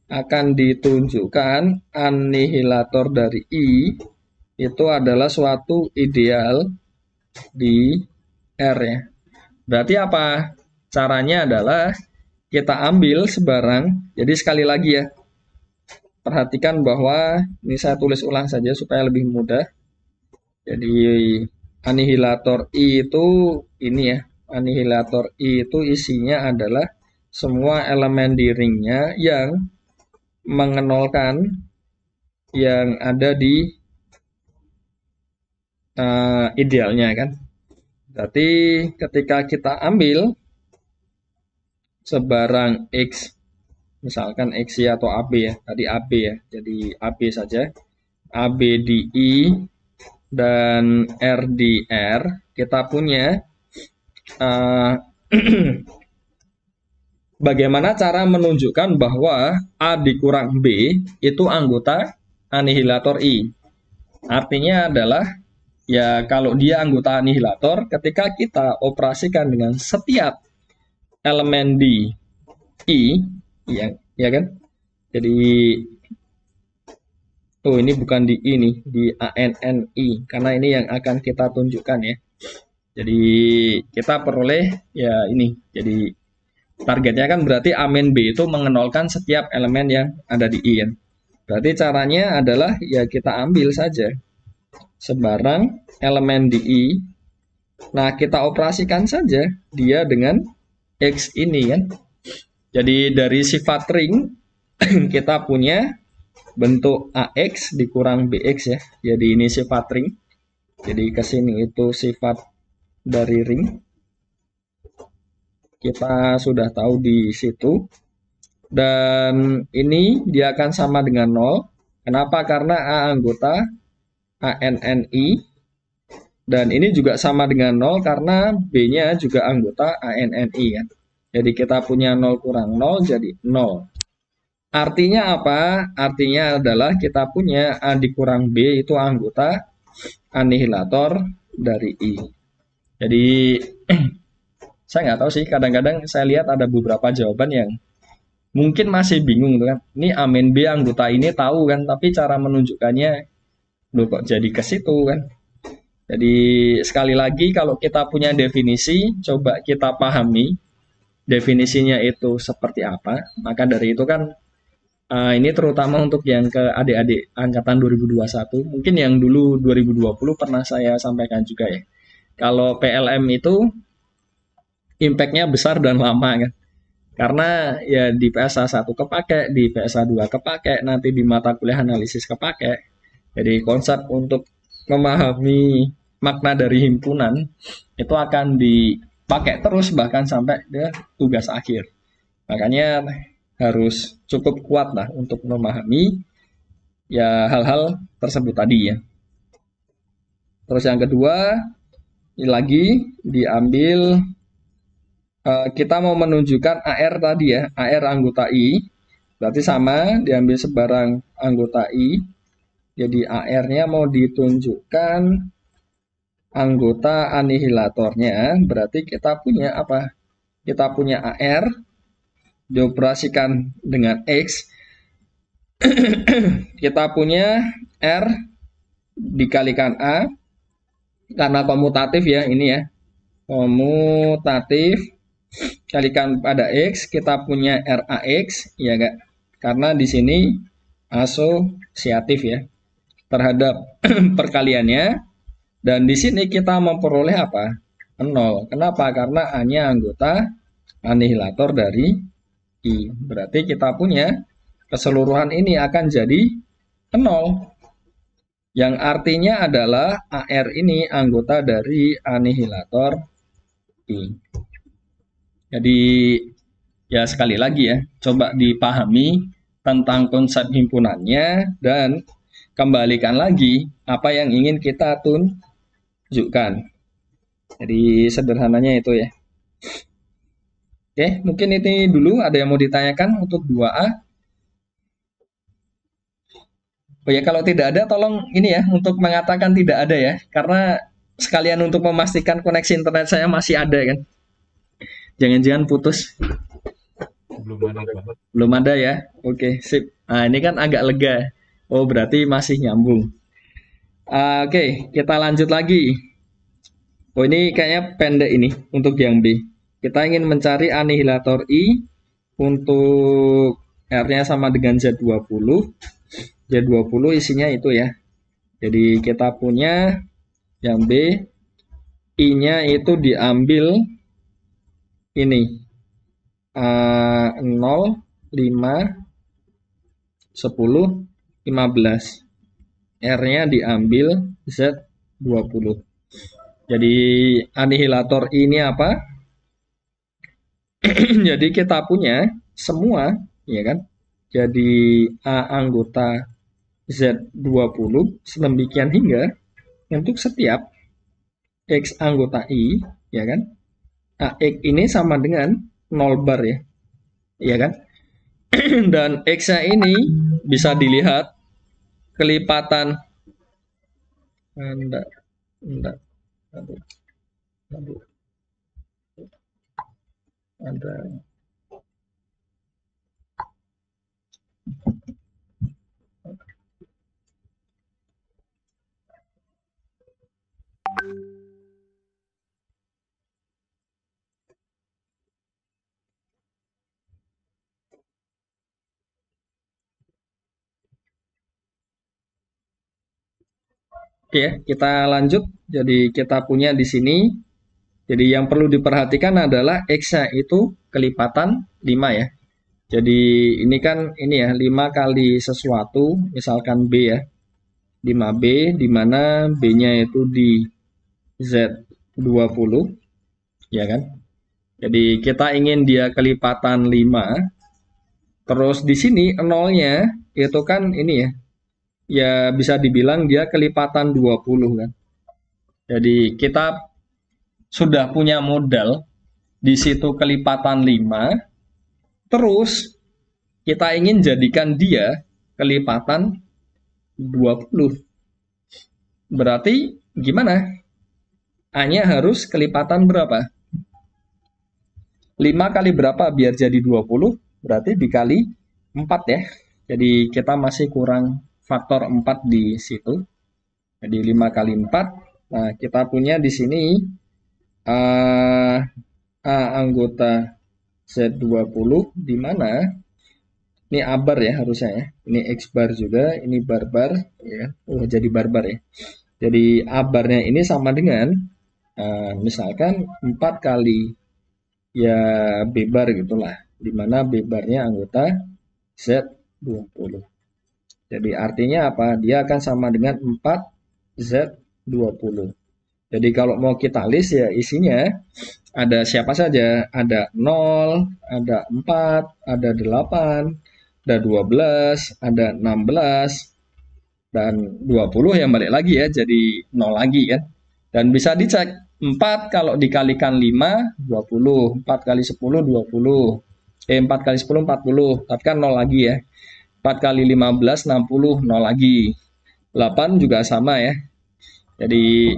akan ditunjukkan anihilator dari I itu adalah suatu ideal di R ya. Berarti apa? Caranya adalah kita ambil sebarang. Jadi sekali lagi ya, perhatikan bahwa ini saya tulis ulang saja supaya lebih mudah. Jadi anihilator I itu ini ya. Anihilator I itu isinya adalah semua elemen di ringnya yang mengenolkan yang ada di idealnya kan. Berarti ketika kita ambil sebarang X, misalkan XY atau AB ya, tadi AB ya, jadi AB saja, AB di I dan R di R, kita punya bagaimana cara menunjukkan bahwa A dikurang B itu anggota anihilator I. Artinya adalah ya kalau dia anggota anihilator, ketika kita operasikan dengan setiap elemen di I, ya kan? Jadi ini bukan di I nih, di ANNI, karena ini yang akan kita tunjukkan ya. Jadi kita peroleh ya ini. Jadi targetnya kan berarti A min B itu mengenolkan setiap elemen yang ada di I kan. Berarti caranya adalah ya kita ambil saja sebarang elemen di I. Nah, kita operasikan saja dia dengan X ini kan. Jadi dari sifat ring kita punya bentuk AX dikurang BX ya. Jadi ini sifat ring. Jadi ke sini itu sifat dari ring. Kita sudah tahu di situ. Dan ini dia akan sama dengan 0. Kenapa? Karena A anggota ANNI. Dan ini juga sama dengan 0 karena B-nya juga anggota ANNI kan. Jadi kita punya 0 kurang 0 jadi 0. Artinya apa? Artinya adalah kita punya A dikurang B itu anggota anihilator dari I. Jadi saya nggak tahu sih, kadang-kadang saya lihat ada beberapa jawaban yang mungkin masih bingung tuh kan. Ini A min B anggota ini tahu kan, tapi cara menunjukkannya loh kok jadi ke situ kan. Jadi sekali lagi kalau kita punya definisi, coba kita pahami definisinya itu seperti apa. Maka dari itu kan ini terutama untuk yang ke adik-adik angkatan 2021, mungkin yang dulu 2020 pernah saya sampaikan juga ya. Kalau PLM itu impact-nya besar dan lama kan. Karena ya di PSA 1 kepake, di PSA 2 kepake, nanti di mata kuliah analisis kepake. Jadi konsep untuk memahami makna dari himpunan itu akan dipakai terus bahkan sampai ke tugas akhir. Makanya harus cukup kuat lah untuk memahami ya hal-hal tersebut tadi ya. Terus yang kedua, ini lagi diambil kita mau menunjukkan AR tadi ya, AR anggota I. Berarti sama, diambil sebarang anggota I. Jadi AR-nya mau ditunjukkan anggota anihilatornya, berarti kita punya apa? Kita punya AR dioperasikan dengan X. Kita punya R dikalikan A karena komutatif ya ini ya. Komutatif kalikan pada X, kita punya RAX ya enggak? Karena di sini asosiatif ya terhadap perkaliannya. Dan di sini kita memperoleh apa? 0. Kenapa? Karena A-nya anggota anihilator dari I. Berarti kita punya keseluruhan ini akan jadi 0. Yang artinya adalah AR ini anggota dari anihilator I. Jadi ya sekali lagi ya, coba dipahami tentang konsep himpunannya dan kembalikan lagi apa yang ingin kita tunjukkan. Jadi sederhananya itu ya. Oke, mungkin ini dulu ada yang mau ditanyakan untuk 2A. Oh ya, kalau tidak ada tolong ini ya untuk mengatakan tidak ada ya, karena sekalian untuk memastikan koneksi internet saya masih ada kan. Jangan-jangan putus. Belum ada, Pak. Belum ada ya. Oke, sip. Nah, ini kan agak lega. Oh, berarti masih nyambung. Oke, kita lanjut lagi. Oh, ini kayaknya pendek ini untuk yang B. Kita ingin mencari anihilator I untuk R-nya sama dengan Z20. Z20 isinya itu ya. Jadi kita punya yang B, I-nya itu diambil ini 0, 5, 10, 15. R-nya diambil Z20. Jadi anihilator ini apa? Jadi kita punya semua, ya kan? Jadi A anggota Z20 sedemikian hingga untuk setiap X anggota I, ya kan? AX ini sama dengan 0 bar ya. Ya kan? Dan X-nya ini bisa dilihat kelipatan enggak, aduh, aduh, ada Oke, kita lanjut. Jadi kita punya di sini. Jadi yang perlu diperhatikan adalah X-nya itu kelipatan 5 ya. Jadi ini kan ini ya 5 kali sesuatu, misalkan B ya. 5B di mana B-nya itu di Z20 ya kan. Jadi kita ingin dia kelipatan 5. Terus di sini nolnya itu kan ini ya. Ya bisa dibilang dia kelipatan 20 kan. Jadi kita sudah punya modal di situ kelipatan 5, terus kita ingin jadikan dia kelipatan 20. Berarti gimana? A-nya harus kelipatan berapa? 5 kali berapa biar jadi 20? Berarti dikali 4 ya. Jadi kita masih kurang faktor 4 di situ. Jadi 5 kali 4. Nah, kita punya di sini A anggota Z20 di mana ini A bar ya harusnya ya. Ini X bar juga, ini bar bar ya. Oh, jadi bar bar ya. Jadi A barnya ini sama dengan misalkan 4 kali ya B bar gitulah. Di mana B barnya anggota Z20. Jadi artinya apa? Dia akan sama dengan 4 Z20. Jadi kalau mau kita list ya isinya ada siapa saja? Ada 0, ada 4, ada 8, ada 12, ada 16, dan 20 yang balik lagi ya, jadi 0 lagi kan. Dan bisa dicek, 4 kalau dikalikan 5, 20. 4 kali 10, 20. 4 kali 10, 40. Tapi kan 0 lagi ya. 4 kali 15, 60, 0 lagi. 8 juga sama ya. Jadi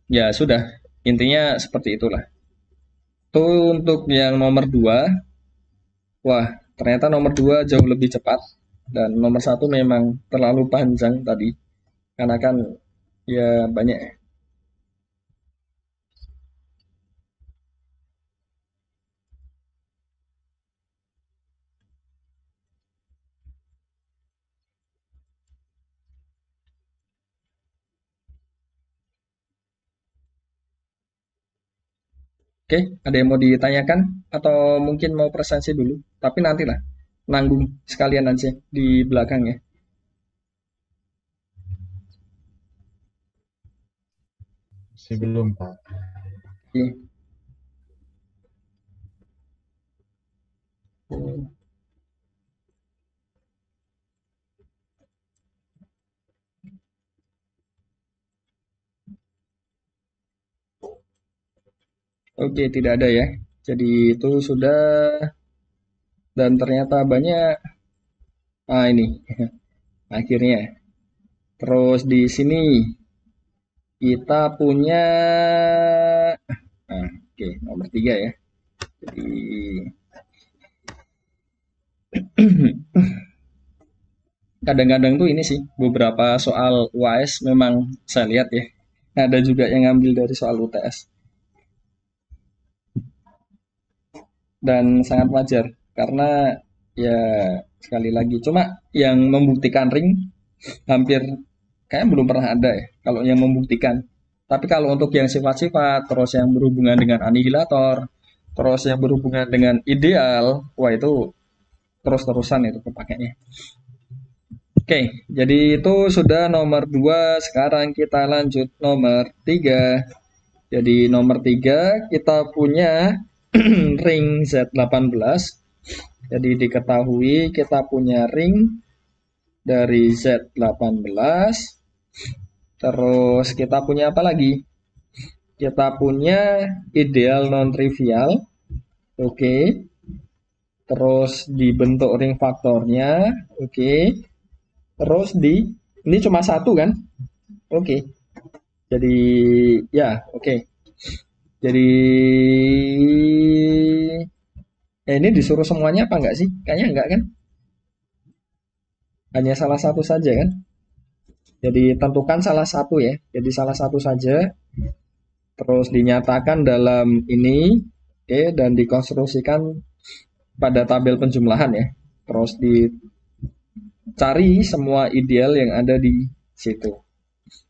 ya sudah, intinya seperti itulah. Itu untuk yang nomor 2. Wah, ternyata nomor 2 jauh lebih cepat. Dan nomor 1 memang terlalu panjang tadi. Karena kan ya banyak ya. Oke, ada yang mau ditanyakan? Atau mungkin mau presentasi dulu? Tapi nantilah, nanggung sekalian aja di belakang ya. Masih belum, Pak. Oke. Oke, tidak ada ya. Jadi itu sudah, dan ternyata banyak. Ini akhirnya. Terus di sini kita punya, oke, nomor 3 ya. Jadi kadang-kadang tuh ini sih beberapa soal UAS memang saya lihat ya. Ada juga yang ngambil dari soal UTS. Dan sangat wajar karena ya sekali lagi cuma yang membuktikan ring hampir kayaknya belum pernah ada ya kalau yang membuktikan. Tapi kalau untuk yang sifat-sifat terus yang berhubungan dengan anihilator terus yang berhubungan dengan ideal, wah itu terus-terusan itu kepakainya. Oke, jadi itu sudah nomor 2. Sekarang kita lanjut nomor 3. Jadi nomor 3 kita punya ring Z18. Jadi diketahui kita punya ring dari Z18. Terus kita punya apa lagi? Kita punya ideal non-trivial. Oke. Terus dibentuk ring faktornya. Oke. Terus ini cuma satu kan? Oke. Jadi ya, oke. Jadi ini disuruh semuanya apa enggak sih? Kayaknya enggak kan? Hanya salah satu saja kan? Jadi tentukan salah satu ya. Jadi salah satu saja. Terus dinyatakan dalam ini, oke, dan dikonstruksikan pada tabel penjumlahan ya. Terus dicari semua ideal yang ada di situ.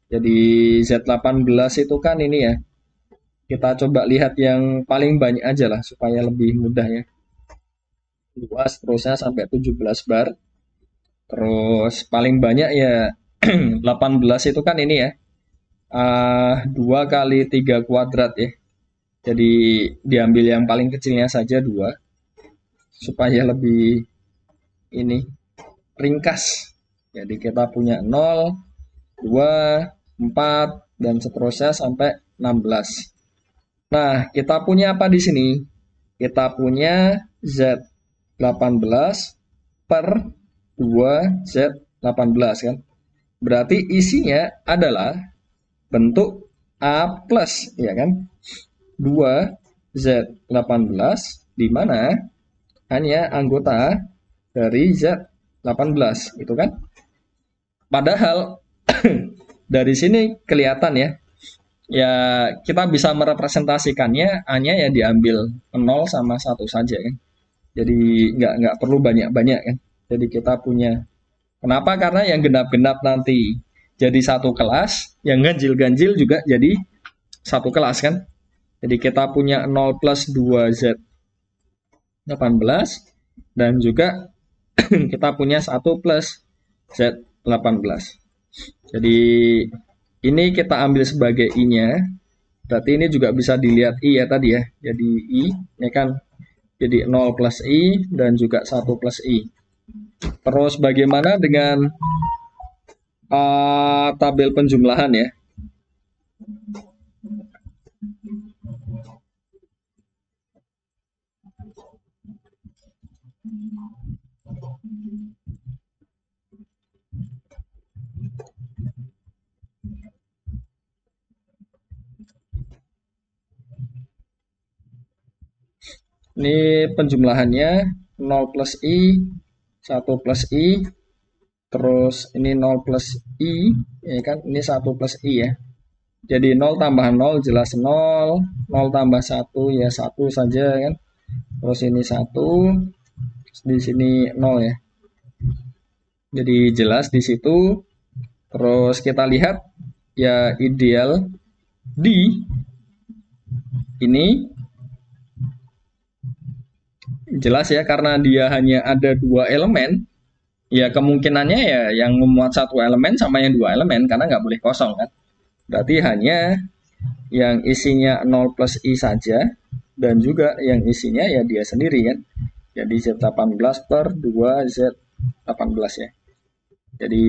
Jadi Z18 itu kan ini ya. Kita coba lihat yang paling banyak aja lah supaya lebih mudah ya. Luas terusnya sampai 17 bar. Terus paling banyak ya 18 itu kan ini ya. 2 kali 3 kuadrat ya. Jadi diambil yang paling kecilnya saja 2 supaya lebih ini ringkas. Jadi kita punya 0, 2, 4 dan seterusnya sampai 16. Nah, kita punya apa di sini? Kita punya Z18 per 2Z18 kan. Berarti isinya adalah bentuk A plus, ya kan? 2Z18 di mana hanya anggota dari Z18, itu kan? Padahal dari sini kelihatan ya, ya kita bisa merepresentasikannya hanya ya diambil 0 sama 1 saja kan. Jadi nggak perlu banyak-banyak kan. Jadi kita punya, kenapa? Karena yang genap-genap nanti jadi satu kelas, yang ganjil-ganjil juga jadi satu kelas kan. Jadi kita punya 0 plus 2Z18 dan juga kita punya 1 plus Z18. Jadi ini kita ambil sebagai I-nya. Berarti ini juga bisa dilihat I ya tadi ya. Jadi I, ini kan jadi 0 plus I dan juga 1 plus I. Terus bagaimana dengan tabel penjumlahan ya? Ini penjumlahannya 0 plus I, 1 plus I, terus ini 0 plus I, ya kan? Ini 1 plus I ya. Jadi 0 tambah 0 jelas 0, 0 tambah 1 ya 1 saja kan. Terus ini 1, di sini 0 ya. Jadi jelas di situ. Terus kita lihat ya ideal di ini jelas ya, karena dia hanya ada 2 elemen, ya kemungkinannya ya yang memuat 1 elemen sama yang 2 elemen, karena nggak boleh kosong kan. Berarti hanya yang isinya 0 plus I saja, dan juga yang isinya ya dia sendiri kan. Jadi Z18 per 2Z18 ya. Jadi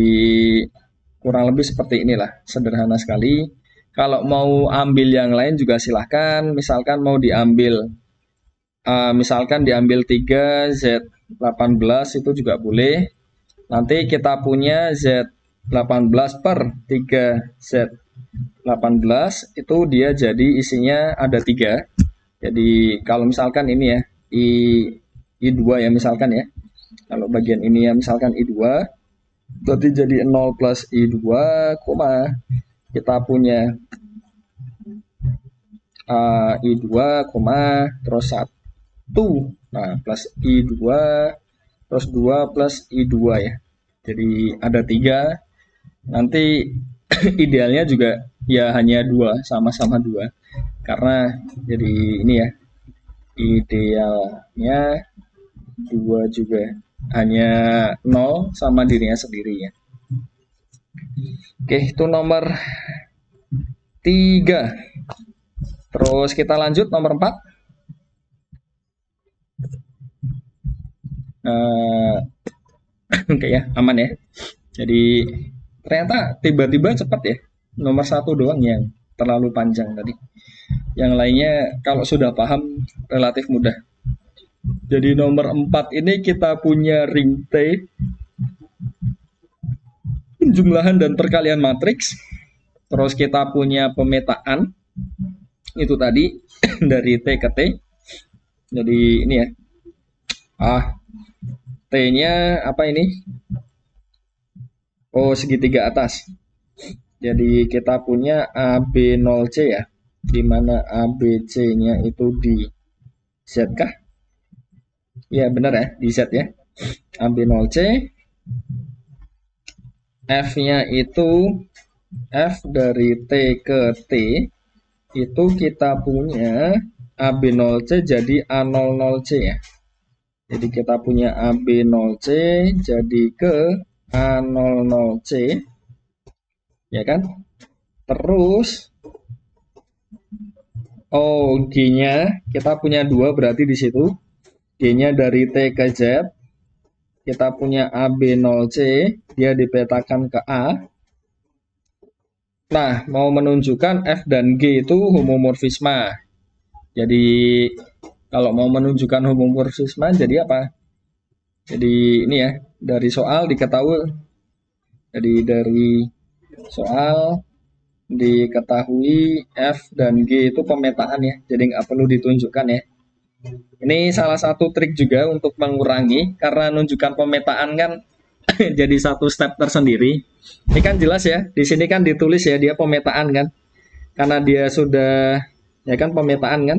kurang lebih seperti inilah, sederhana sekali. Kalau mau ambil yang lain juga silahkan, misalkan mau diambil misalkan diambil 3 Z18 itu juga boleh. Nanti kita punya Z18 per 3 Z18 itu dia jadi isinya ada 3. Jadi kalau misalkan ini ya I2 ya misalkan ya. Kalau bagian ini ya misalkan I2, berarti jadi 0 plus I2, kita punya I2, terus 1, nah plus I2, terus 2 plus I2 ya. Jadi ada 3. Nanti idealnya juga ya hanya 2, sama-sama 2. Karena jadi ini ya, idealnya 2 juga hanya 0 sama dirinya sendiri ya. Oke, itu nomor 3. Terus kita lanjut nomor 4. Oke ya, aman ya. Jadi ternyata tiba-tiba cepat ya. Nomor 1 doang yang terlalu panjang tadi. Yang lainnya kalau sudah paham relatif mudah. Jadi nomor 4 ini kita punya ring T, penjumlahan dan perkalian matriks. Terus kita punya pemetaan, itu tadi dari T ke T. Jadi ini ya. T-nya apa ini? Oh, segitiga atas. Jadi kita punya AB0C ya. Di mana ABC-nya itu di Z kah? Ya, benar ya, di Z ya. AB0C. F-nya itu F dari T ke T itu kita punya AB0C jadi A00C ya. Jadi kita punya AB0C jadi ke A00C ya kan? Terus G-nya kita punya 2 berarti di situ. G-nya dari T ke Z. Kita punya AB0C, dia dipetakan ke A. Nah, mau menunjukkan F dan G itu homomorfisme. Jadi kalau mau menunjukkan homomorfisme jadi apa? Jadi ini ya, dari soal diketahui. Jadi dari soal diketahui F dan G itu pemetaan ya. Jadi nggak perlu ditunjukkan ya. Ini salah satu trik juga untuk mengurangi, karena menunjukkan pemetaan kan jadi satu step tersendiri. Ini kan jelas ya, di sini kan ditulis ya dia pemetaan kan. Karena dia sudah ya kan pemetaan kan.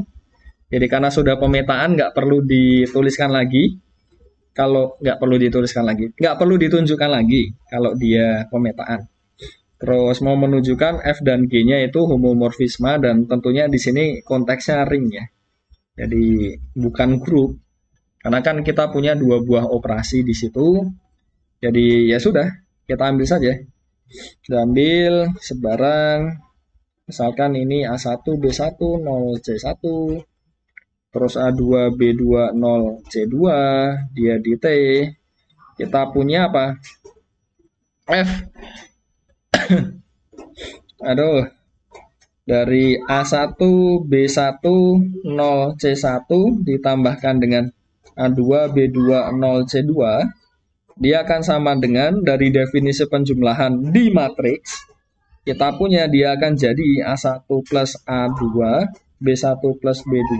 Jadi karena sudah pemetaan nggak perlu dituliskan lagi. Kalau nggak perlu dituliskan lagi, nggak perlu ditunjukkan lagi kalau dia pemetaan. Terus mau menunjukkan F dan G-nya itu homomorfisme dan tentunya di sini konteksnya ring ya. Jadi bukan grup. Karena kan kita punya 2 buah operasi di situ. Jadi ya sudah, kita ambil saja. Kita ambil sebarang, misalkan ini A1 B1 0 C1, terus A2 B2 0 C2, dia di T. Kita punya apa? F. Aduh. Dari A1 B1 0 C1 ditambahkan dengan A2 B2 0 C2, dia akan sama dengan dari definisi penjumlahan di matriks. Kita punya dia akan jadi A1 plus A2 B1 plus B2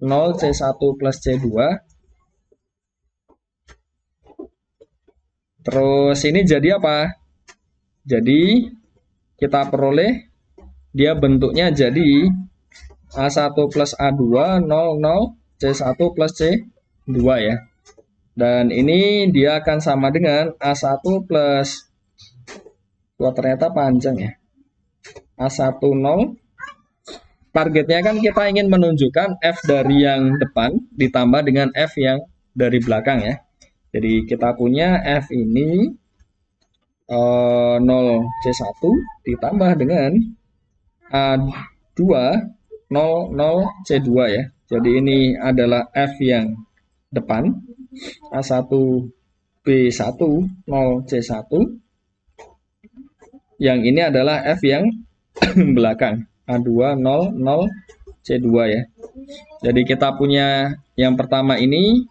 0 C1 plus C2. Terus ini jadi apa? Jadi kita peroleh dia bentuknya jadi A1 plus A2 0 0 C1 plus C2 ya. Dan ini dia akan sama dengan A1 plus, wah ternyata panjang ya, A1 0. Targetnya kan kita ingin menunjukkan F dari yang depan ditambah dengan F yang dari belakang ya. Jadi kita punya F ini 0 C1 ditambah dengan A2 0 0 C2 ya. Jadi ini adalah F yang depan, A1 B1 0 C1. Yang ini adalah F yang belakang, A2 0 0 C2 ya. Jadi kita punya yang pertama ini.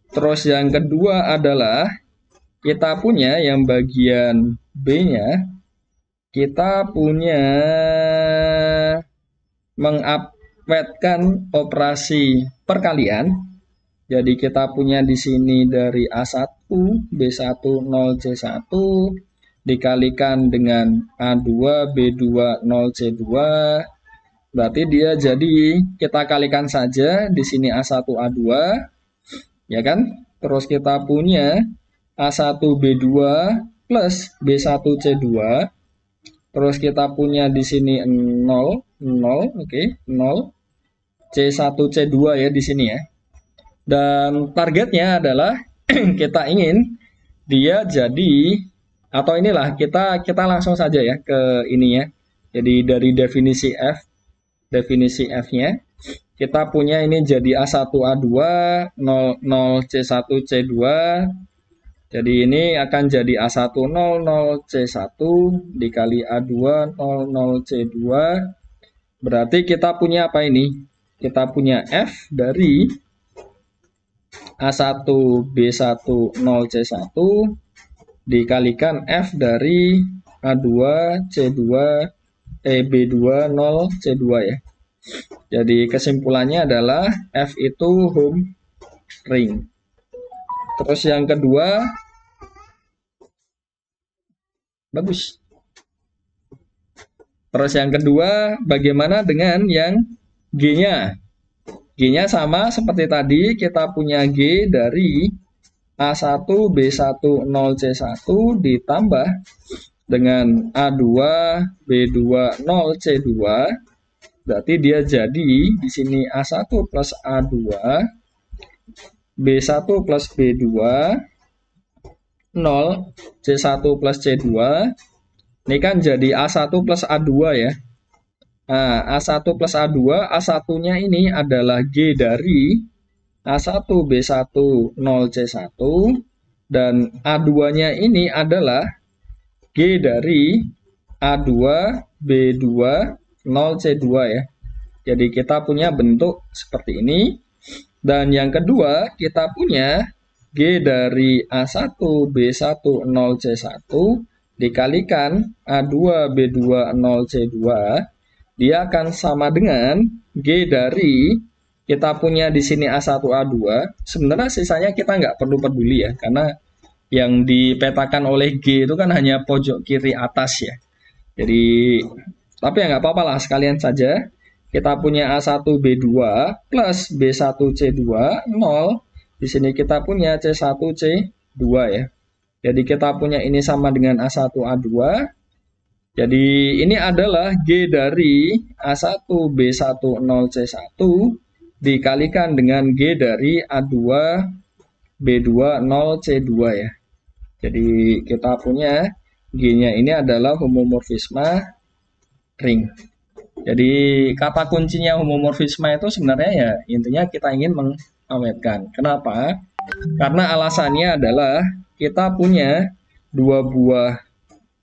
Terus yang kedua adalah kita punya yang bagian B-nya. Kita punya mengupweight-kan operasi perkalian. Jadi kita punya di sini dari A1 B1 0 C1 dikalikan dengan A2 B2 0 C2. Berarti dia jadi kita kalikan saja di sini A1 A2 ya kan? Terus kita punya A1 B2 plus B1 C2. Terus kita punya di sini 0 0, oke, 0 C1 C2 ya di sini ya. Dan targetnya adalah kita ingin dia jadi, atau inilah kita langsung saja ya ke ini ya. Jadi dari definisi F, definisi F-nya kita punya ini jadi A1 A2 0 0 C1 C2. Jadi ini akan jadi A1 0 0 C1 dikali A2 0 0 C2. Berarti kita punya apa ini? Kita punya F dari A1 B1 0 C1 dikalikan F dari A2 C2 B2 0 C2 ya. Jadi kesimpulannya adalah F itu home ring. Terus yang kedua, bagus. Terus yang kedua, bagaimana dengan yang G-nya? G-nya sama seperti tadi, kita punya G dari A1 B1 0 C1 ditambah dengan A2, B2, 0, C2. Berarti dia jadi di sini A1 plus A2, B1 plus B2, 0, C1 plus C2. Ini kan jadi A1 plus A2 ya. Nah, A1 plus A2, A1-nya ini adalah G dari A1, B1, 0, C1. Dan A2-nya ini adalah G dari A2, B2, 0, C2 ya. Jadi kita punya bentuk seperti ini. Dan yang kedua, kita punya G dari A1, B1, 0, C1 dikalikan A2, B2, 0, C2. Dia akan sama dengan G dari, kita punya di sini A1, A2. Sebenarnya sisanya kita nggak perlu peduli ya, karena yang dipetakan oleh G itu kan hanya pojok kiri atas ya. Jadi, tapi ya nggak apa-apa lah, sekalian saja. Kita punya A1, B2 plus B1, C2, 0. Di sini kita punya C1, C2 ya. Jadi kita punya ini sama dengan A1, A2. Jadi ini adalah G dari A1, B1, 0, C1 dikalikan dengan G dari A2, B2, 0, C2 ya. Jadi kita punya G-nya ini adalah homomorfisme ring. Jadi kata kuncinya homomorfisme itu sebenarnya ya intinya kita ingin mengawetkan. Kenapa? Karena alasannya adalah kita punya dua buah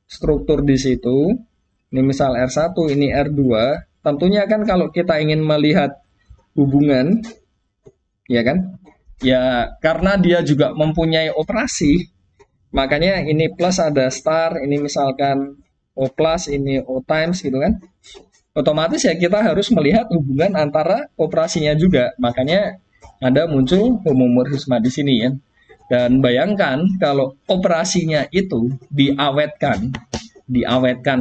struktur di situ. Ini misal R1, ini R2. Tentunya kan kalau kita ingin melihat hubungan, ya kan? Ya karena dia juga mempunyai operasi, makanya ini plus ada star, ini misalkan O plus, ini O times gitu kan. Otomatis ya kita harus melihat hubungan antara operasinya juga. Makanya ada muncul homomorfisme di sini ya. Dan bayangkan kalau operasinya itu diawetkan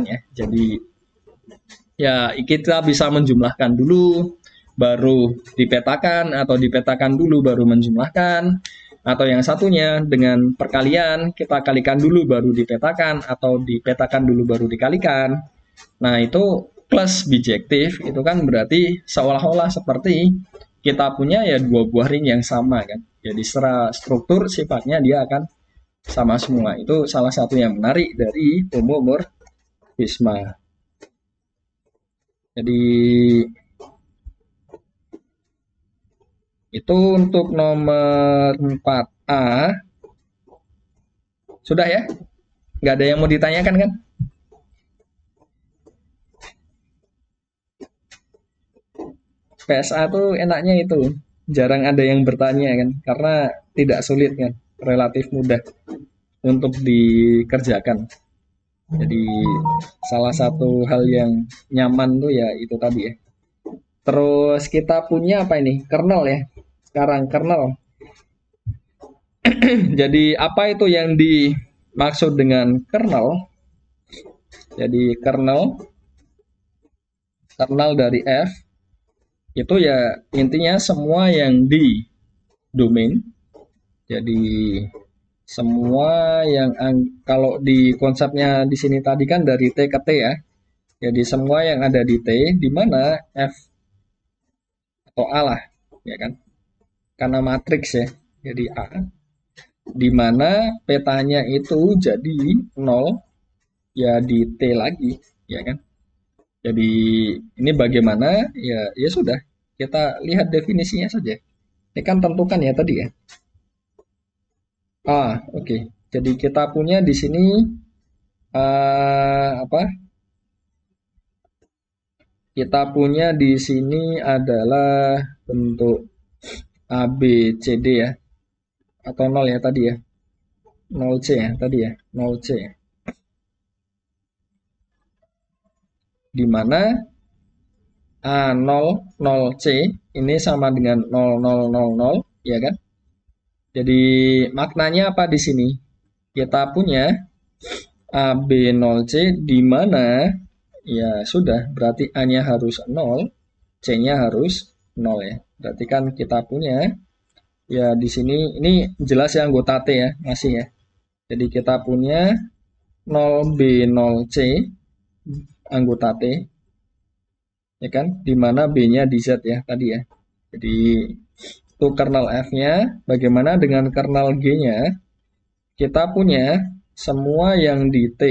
ya. Jadi ya kita bisa menjumlahkan dulu baru dipetakan, atau dipetakan dulu baru menjumlahkan, atau yang satunya dengan perkalian kita kalikan dulu baru dipetakan, atau dipetakan dulu baru dikalikan. Nah, itu plus bijektif itu kan berarti seolah-olah seperti kita punya ya dua buah ring yang sama kan. Jadi secara struktur sifatnya dia akan sama semua. Itu salah satu yang menarik dari homomorfisme. Jadi itu untuk nomor 4A. Sudah ya? Nggak ada yang mau ditanyakan kan? PSA tuh enaknya itu jarang ada yang bertanya kan, karena tidak sulit kan, relatif mudah untuk dikerjakan. Jadi salah satu hal yang nyaman tuh ya itu tadi ya. Terus kita punya apa ini? Kernel ya. Sekarang kernel. Jadi apa itu yang dimaksud dengan kernel? Jadi kernel dari F itu ya intinya semua yang di domain. Jadi semua yang kalau di konsepnya di sini tadi kan dari T ke T ya. Jadi semua yang ada di T di mana F atau A lah, ya kan? Karena matriks ya. Jadi A di mana petanya itu jadi 0 ya di T lagi, ya kan? Jadi ini bagaimana? Ya sudah, kita lihat definisinya saja. Ini kan tentukan ya tadi ya. Oke. Jadi kita punya di sini apa? Kita punya di sini adalah bentuk A, B, C, D ya. Atau 0 ya tadi ya. 0C ya tadi ya. 0C. Di mana A0, 0C ini sama dengan 0, 0, 0, 0, ya kan? Jadi maknanya apa di sini? Kita punya AB 0C di mana ya sudah berarti A-nya harus 0, C-nya harus 0 ya. Berarti kan kita punya ya di sini ini jelas ya anggota T ya, masih ya. Jadi kita punya 0B0C anggota T, ya kan? Di mana B-nya di Z ya tadi ya. Jadi itu kernel F-nya. Bagaimana dengan kernel G-nya? Kita punya semua yang di T,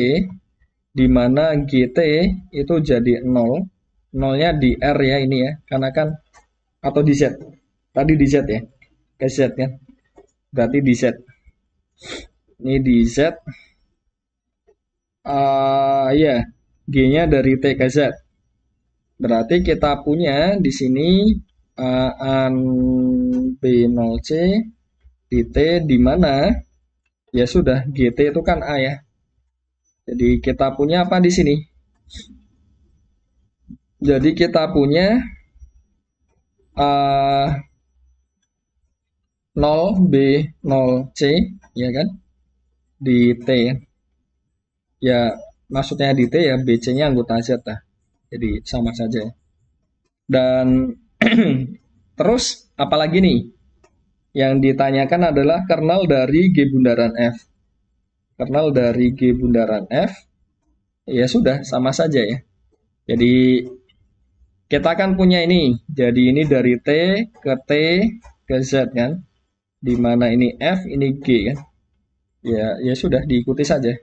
di mana GT itu jadi 0. Nolnya di R ya ini ya, karena kan atau di Z. Tadi di Z ya, ke Z kan. Berarti di Z. Ini di Z. Ya, G-nya dari T ke Z. Berarti kita punya di sini an B0C di T di mana ya sudah GT itu kan A ya. Jadi kita punya apa di sini? Jadi kita punya 0B0C ya kan di T ya, maksudnya di T ya BC-nya anggota Z lah. Jadi sama saja. Dan terus apalagi nih? Yang ditanyakan adalah kernel dari G bundaran F. Kernel dari G bundaran F ya sudah sama saja ya. Jadi kita akan punya ini. Jadi ini dari T ke Z kan. Di mana ini F, ini G kan. Ya sudah diikuti saja.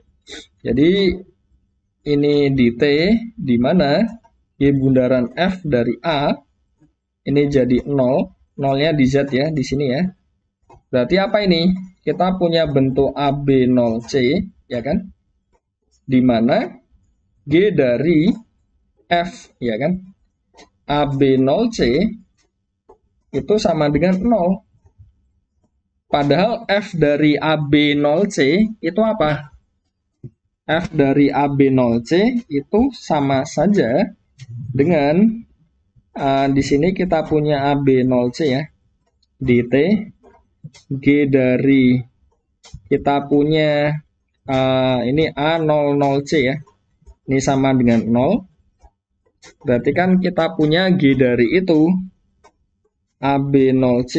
Jadi ini di T di mana G bundaran F dari A ini jadi 0, nolnya di Z ya di sini ya. Berarti apa ini? Kita punya bentuk AB0C ya kan? Di mana G dari F ya kan? AB0C itu sama dengan 0. Padahal F dari AB0C itu apa? F dari AB0C itu sama saja dengan di sini kita punya AB0C ya di T, G dari kita punya ini A00C ya, ini sama dengan 0. Berarti kan kita punya G dari itu AB0C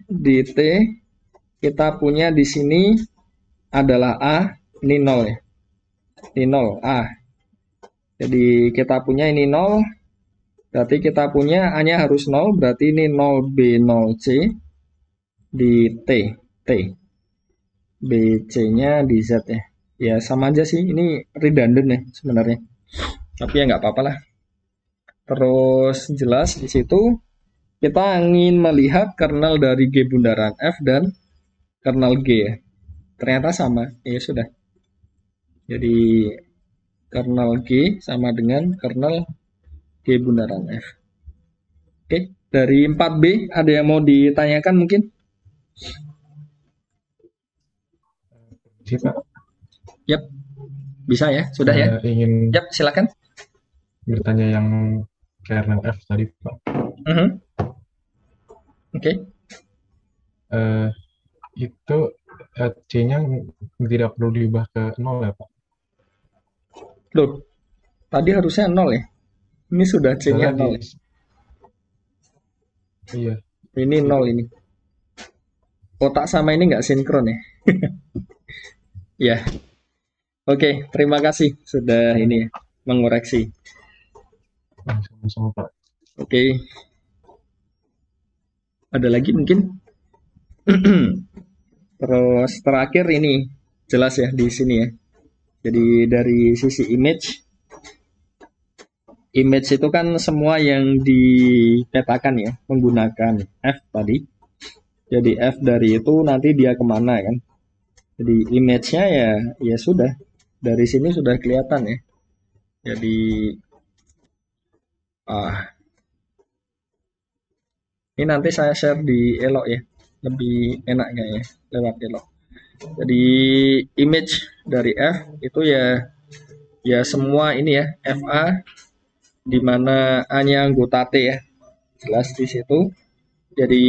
di T, kita punya di sini adalah A, ini 0 ya. Ini 0 A. Jadi kita punya ini 0. Berarti kita punya A-nya harus 0. Berarti ini 0B0C di T. BC-nya di Z ya. Ya sama aja sih. Ini redundant ya sebenarnya. Tapi ya nggak apa-apa lah. Terus jelas di situ kita ingin melihat kernel dari G bundaran F dan kernel G ya. Ternyata sama. Ya sudah. Jadi kernel G sama dengan kernel G bundaran F. Oke, dari 4B ada yang mau ditanyakan mungkin? Sih, Pak. Yap, bisa ya, sudah ya. Ingin Yap, silakan. bertanya yang kernel F tadi, Pak. Oke. Itu C-nya tidak perlu diubah ke 0 ya, Pak? Loh, tadi harusnya 0 ya. Ini sudah C-nya 0. Iya. Ini 0 ini. Kotak sama ini nggak sinkron ya. Ya. Oke, terima kasih sudah ini mengoreksi. Sama-sama, Pak. Oke. Ada lagi mungkin? Terus terakhir ini jelas ya di sini ya. Jadi dari sisi image itu kan semua yang dipetakan ya menggunakan F tadi. Jadi F dari itu nanti dia kemana kan? Jadi image-nya ya sudah dari sini sudah kelihatan ya. Jadi ini nanti saya share di Elok ya, lebih enak kayaknya lewat Elok. Jadi image dari F itu ya semua ini ya FA di mana A-nya anggota T ya, jelas di situ. Jadi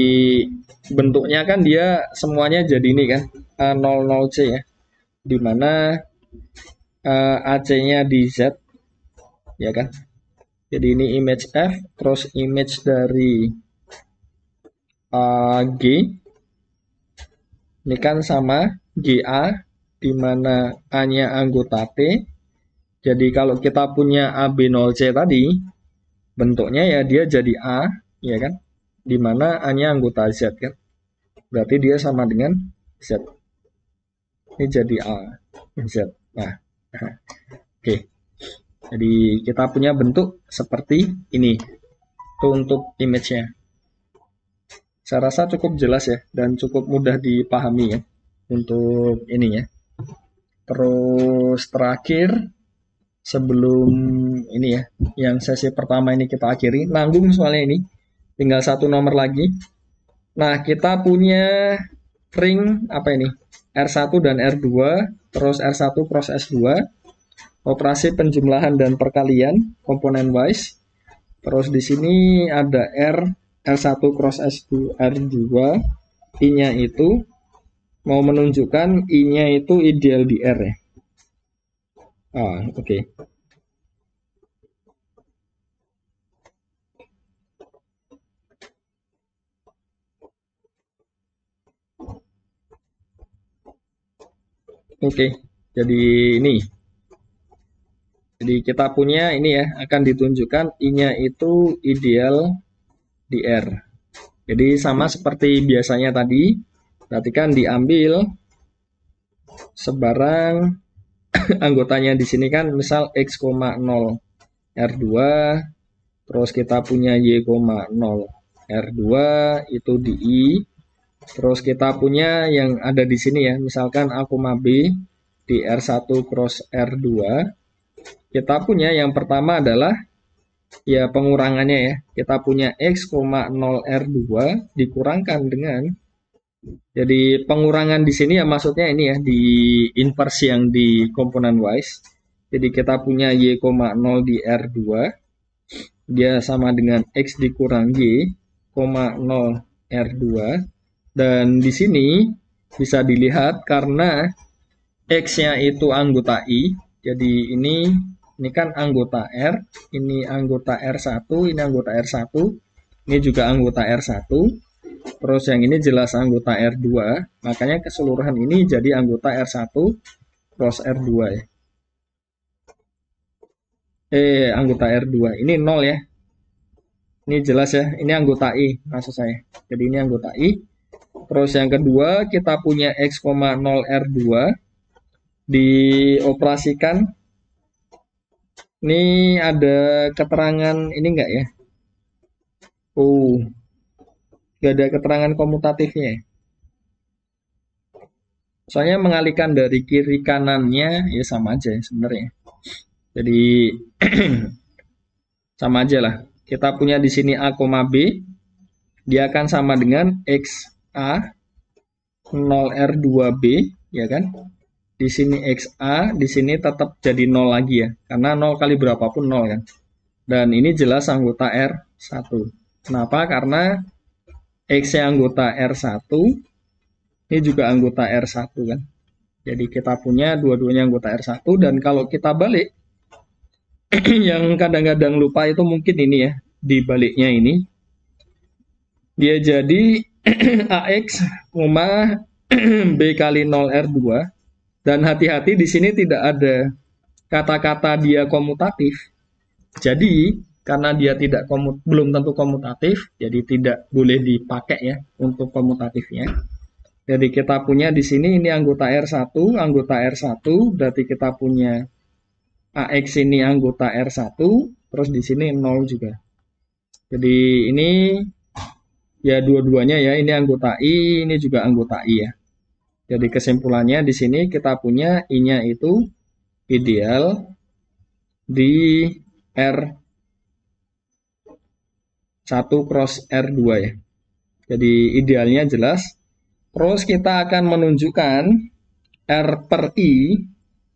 bentuknya kan dia semuanya jadi ini kan A00C ya, di mana AC-nya di Z ya kan. Jadi ini image F, terus image dari G ini kan sama GA di mana A-nya anggota T. Jadi kalau kita punya AB0C tadi, bentuknya ya dia jadi A, ya kan? Di mana A-nya anggota Z kan? Berarti dia sama dengan Z. Ini jadi A, Z. Nah, oke. Jadi kita punya bentuk seperti ini. Itu untuk image-nya. Saya rasa cukup jelas ya, dan cukup mudah dipahami ya, untuk ini ya. Terus terakhir, sebelum ini ya, yang sesi pertama ini kita akhiri, nanggung soalnya ini, tinggal satu nomor lagi. Nah, kita punya ring, apa ini, R1 dan R2, terus R1 cross S2, operasi penjumlahan dan perkalian, komponen wise. Terus di sini ada R1 cross S2, R2, I-nya itu mau menunjukkan I-nya itu ideal di R ya. Oke. Oke, jadi ini. Jadi kita punya ini ya, akan ditunjukkan I-nya itu ideal di R. Jadi sama seperti biasanya tadi, berarti kan diambil sebarang anggotanya di sini kan misal X, 0 R2, terus kita punya Y, 0 R2 itu di I, terus kita punya yang ada di sini ya, misalkan A, B di R1 cross R2, kita punya yang pertama adalah ya pengurangannya ya, kita punya X, 0 R2 dikurangkan dengan, jadi pengurangan di sini ya maksudnya ini ya, di inversi yang di komponen wise. Jadi kita punya Y, 0 di R2, dia sama dengan X dikurang Y, 0 R2. Dan di sini bisa dilihat karena X-nya itu anggota I, jadi ini kan anggota R, ini anggota R1, ini anggota R1, ini juga anggota R1, terus yang ini jelas anggota R2, makanya keseluruhan ini jadi anggota R1 cross R2 ya. Anggota R2, ini 0 ya. Ini jelas ya, ini anggota I maksud saya. Jadi ini anggota I. Terus yang kedua, kita punya X, 0 R2 dioperasikan. Ini ada keterangan ini enggak ya? Enggak ada keterangan komutatifnya. Soalnya mengalihkan dari kiri kanannya ya sama aja sebenarnya. Jadi sama aja lah. Kita punya di sini A, B, dia akan sama dengan XA 0R2B, ya kan? Di sini XA, di sini tetap jadi 0 lagi ya, karena 0 kali berapapun 0 kan. Dan ini jelas anggota R1. Kenapa? Karena X yang anggota R1, ini juga anggota R1 kan. Jadi kita punya dua-duanya anggota R1, dan kalau kita balik, yang kadang-kadang lupa itu mungkin ini ya, di baliknya ini dia jadi AX, B kali 0 R2, dan hati-hati di sini tidak ada kata-kata dia komutatif. Jadi karena dia belum tentu komutatif, jadi tidak boleh dipakai ya untuk komutatifnya. Jadi kita punya di sini ini anggota R1, berarti kita punya AX ini anggota R1, terus di sini 0 juga. Jadi ini ya dua-duanya ya, ini anggota I, ini juga anggota I ya. Jadi kesimpulannya di sini kita punya I-nya itu ideal di R1 cross R2 ya. Jadi idealnya jelas. Terus kita akan menunjukkan R per I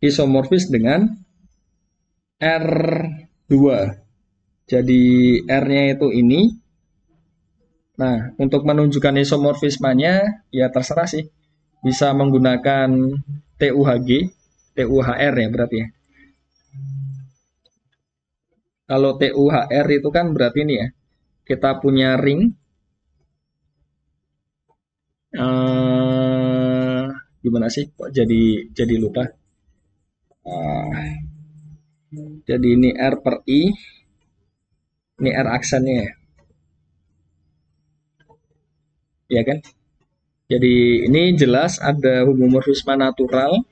isomorfis dengan R2. Jadi R-nya itu ini. Nah, untuk menunjukkan isomorfismanya, ya terserah sih. Bisa menggunakan TUHR ya berarti ya. Kalau TUHR itu kan berarti ini ya. Kita punya ring. Gimana sih kok jadi lupa? Jadi ini R per I, ini R aksennya ya. Ya kan? Jadi ini jelas ada homomorfisme natural.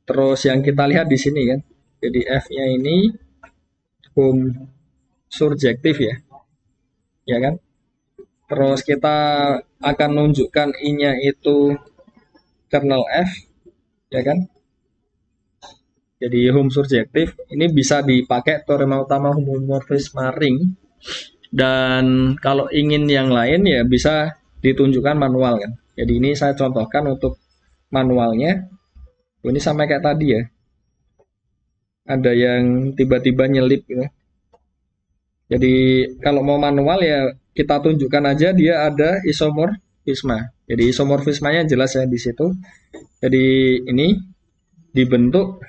Terus yang kita lihat di sini kan. Jadi F-nya ini home surjektif ya. Ya kan? Terus kita akan menunjukkan I-nya itu kernel F, ya kan? Jadi home surjektif ini bisa dipakai teorema utama homomorfisme ring. Dan kalau ingin yang lain ya bisa ditunjukkan manual kan. Jadi ini saya contohkan untuk manualnya. Ini sama kayak tadi ya. Ada yang tiba-tiba nyelip gitu. Jadi kalau mau manual ya kita tunjukkan aja dia ada isomorfisme. Jadi isomorfismenya jelas ya di situ. Jadi ini dibentuk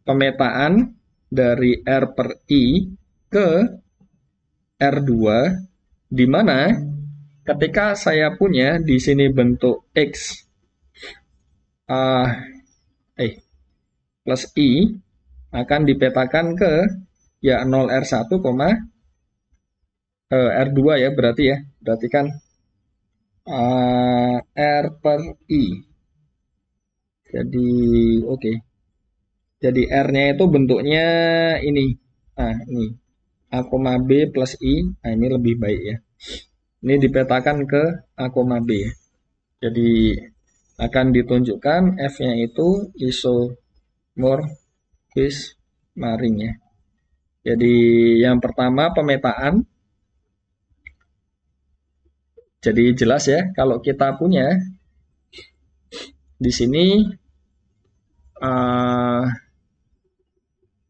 pemetaan dari R per I ke R2 di mana ketika saya punya di sini bentuk X plus I akan dipetakan ke ya 0R1, R2 ya berarti ya. Berarti kan R per I. Jadi oke. Jadi R-nya itu bentuknya ini. Nah, ini A, B plus I. Nah, ini lebih baik ya. Ini dipetakan ke A, B ya. Jadi akan ditunjukkan F-nya itu isomorfisme ring ya. Jadi yang pertama pemetaan. Jadi jelas ya kalau kita punya di sini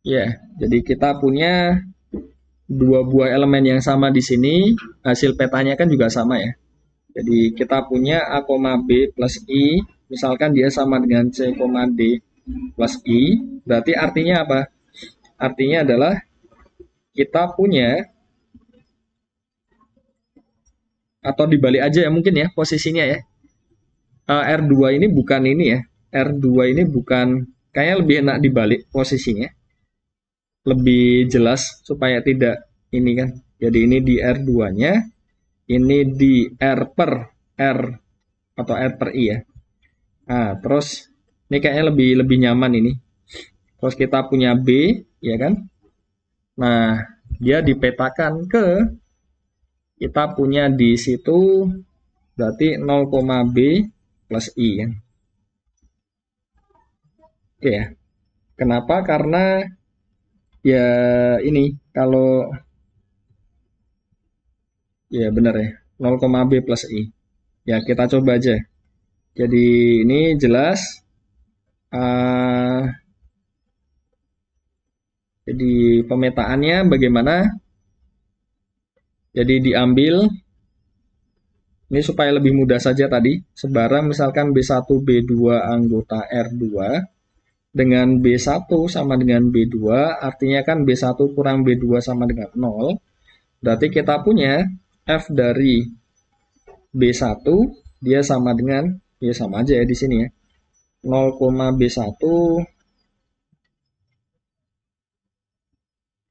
ya, jadi kita punya dua buah elemen yang sama di sini, hasil petanya kan juga sama ya. Jadi kita punya A, B plus I, misalkan dia sama dengan C, D plus I, berarti artinya apa? Artinya adalah kita punya, atau dibalik aja ya mungkin ya posisinya ya. R2 ini bukan ini ya, R2 ini bukan, kayaknya lebih enak dibalik posisinya. Lebih jelas supaya tidak ini kan. Jadi ini di R2-nya, ini di R per R atau R per I ya. Nah, terus ini kayaknya lebih nyaman ini. Terus kita punya B, ya kan? Nah, dia dipetakan ke kita punya di situ berarti 0, B plus I kan. Oke ya. Kenapa? Karena ya ini kalau ya benar ya 0, B plus I. Ya kita coba aja. Jadi ini jelas. Jadi pemetaannya bagaimana? Jadi diambil ini supaya lebih mudah saja tadi. Sebarang misalkan B1, B2 anggota R2 dengan B1 sama dengan B2, artinya kan B1 kurang B2 sama dengan 0. Berarti kita punya F dari B1 dia sama dengan, ya sama aja ya di sini ya. 0, B1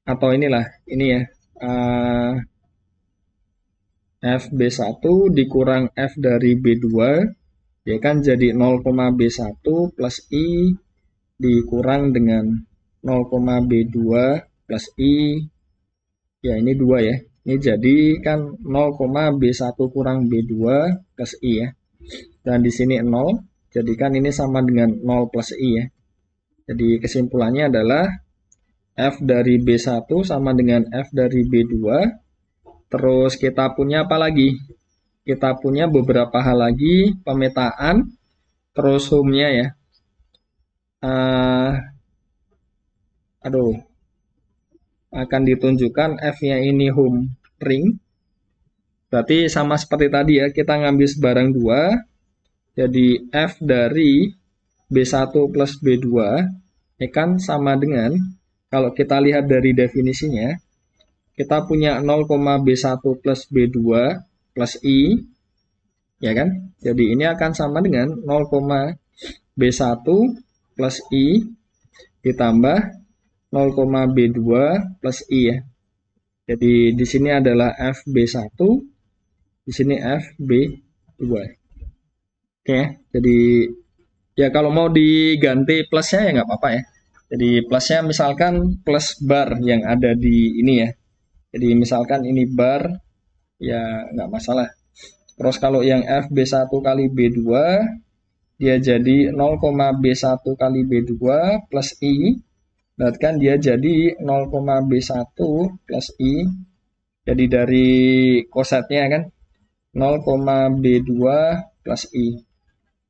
atau inilah, ini ya. F B1 dikurang F dari B2 ya kan jadi 0, B1 plus I dikurang dengan 0, B2 plus I ya ini 2 ya. Ini jadi kan 0, B1 kurang B2 plus I ya. Dan di sini 0, jadi kan ini sama dengan 0 plus I ya. Jadi kesimpulannya adalah F dari B1 sama dengan F dari B2. Terus kita punya apa lagi? Kita punya beberapa hal lagi, pemetaan, terus home-nya ya. Akan ditunjukkan F-nya ini home ring. Berarti sama seperti tadi ya, kita ngambil sebarang 2. Jadi F dari B1 plus B2 ya kan sama dengan, kalau kita lihat dari definisinya, kita punya 0, B1 plus B2 plus I. ya kan? Jadi ini akan sama dengan 0,B1 plus I ditambah 0,B2 plus I ya. Jadi di sini adalah FB1, di sini FB2. Oke, jadi ya kalau mau diganti plusnya ya nggak apa-apa ya. Jadi plusnya misalkan plus bar yang ada di ini ya. Jadi misalkan ini bar, ya nggak masalah. Terus kalau yang FB1 kali B2, dia jadi 0,B1 kali B2 plus I. Berarti kan dia jadi 0,B1 plus I. Jadi dari kosetnya kan 0,B2 plus I.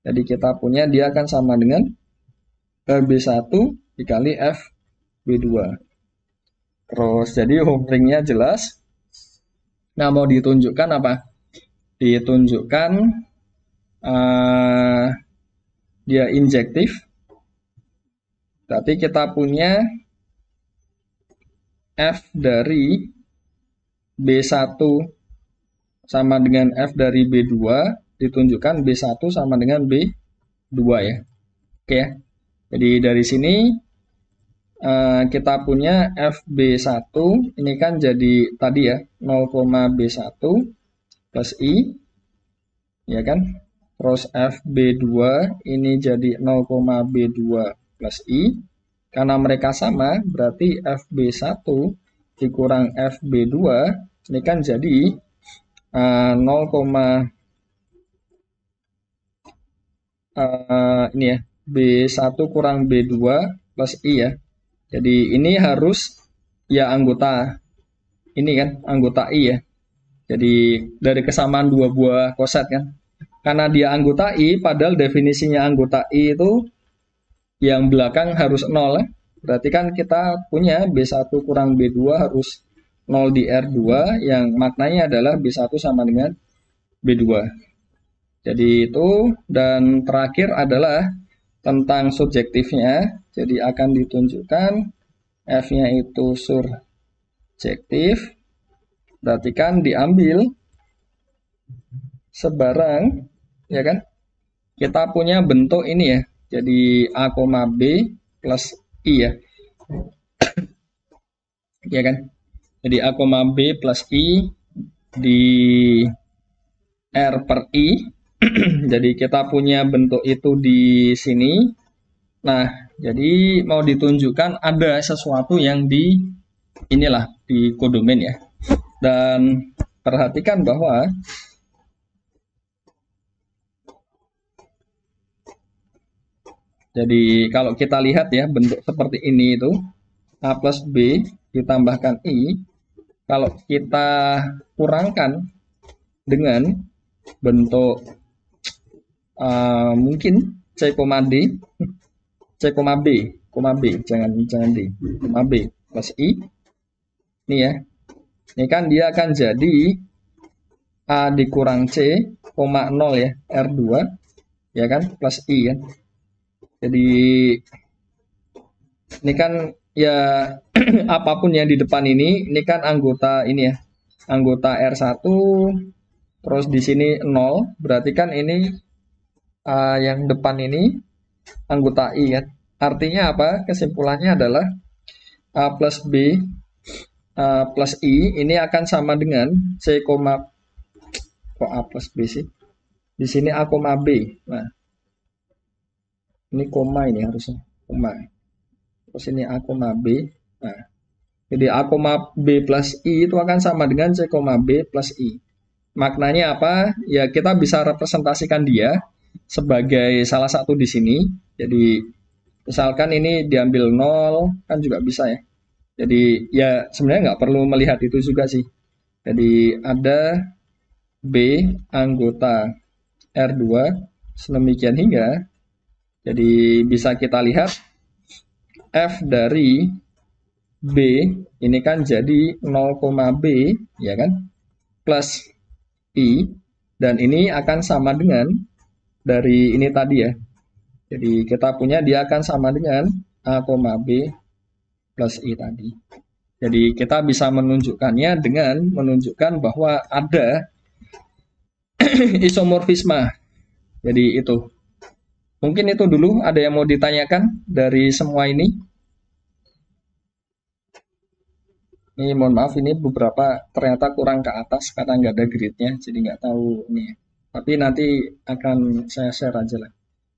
Jadi kita punya dia akan sama dengan B1 dikali FB2. Terus jadi home ring-nya jelas. Nah, mau ditunjukkan apa? Ditunjukkan dia injektif. Berarti kita punya F dari B1 sama dengan F dari B2, ditunjukkan B1 sama dengan B2 ya. Oke ya. Jadi dari sini kita punya FB1, ini kan jadi tadi ya, 0,B1 plus I, ya kan? Terus FB2 ini jadi 0,B2 plus I. Karena mereka sama, berarti FB1 dikurang FB2, ini kan jadi 0, ini ya, B1 kurang B2 plus I ya. Jadi ini harus ya anggota ini kan, anggota I ya. Jadi dari kesamaan dua buah koset kan. Karena dia anggota I, padahal definisinya anggota I itu yang belakang harus 0 ya. Berarti kan kita punya B1 kurang B2 harus 0 di R2 yang maknanya adalah B1 sama dengan B2. Jadi itu, dan terakhir adalah tentang subjektifnya. Jadi akan ditunjukkan F-nya itu surjektif. Berarti kan diambil sebarang, ya kan? Kita punya bentuk ini ya. Jadi A, B plus I ya. Ya kan? Jadi A, B plus I di R per I. Jadi kita punya bentuk itu di sini. Nah, jadi mau ditunjukkan ada sesuatu yang di inilah di kodomen ya. Dan perhatikan bahwa jadi kalau kita lihat ya bentuk seperti ini itu A plus B ditambahkan I. Kalau kita kurangkan dengan bentuk mungkin C, D, C, B, jangan D, B plus I. Ini ya. Ini kan dia akan jadi A dikurang C, 0 ya, R2, ya kan, plus I kan. Jadi ini kan ya apapun yang di depan ini kan anggota ini ya, anggota R1, terus di sini 0, berarti kan ini yang depan ini anggota I kan. Artinya apa? Kesimpulannya adalah A plus B plus I ini akan sama dengan C, kok A plus B sih? Di sini A, B. Nah, ini koma ini harusnya, koma. Terus ini A, B. Nah, jadi A, B plus I itu akan sama dengan C, B plus I. Maknanya apa? Ya kita bisa representasikan dia sebagai salah satu di sini. Jadi misalkan ini diambil 0 kan juga bisa ya. Jadi ya sebenarnya nggak perlu melihat itu juga sih. Jadi ada B anggota R2 sedemikian hingga jadi bisa kita lihat F dari B ini kan jadi 0, B ya kan plus I, dan ini akan sama dengan dari ini tadi ya. Jadi kita punya dia akan sama dengan A, B plus I tadi. Jadi kita bisa menunjukkannya dengan menunjukkan bahwa ada isomorfisme. Jadi itu. Mungkin itu dulu, ada yang mau ditanyakan dari semua ini? Ini mohon maaf, ini beberapa ternyata kurang ke atas karena nggak ada grid-nya, jadi nggak tahu ini. Tapi nanti akan saya share aja lah,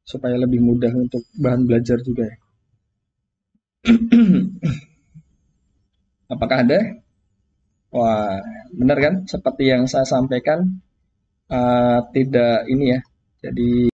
supaya lebih mudah untuk bahan belajar juga ya. Apakah ada? Wah, benar kan? Seperti yang saya sampaikan, tidak ini ya. Jadi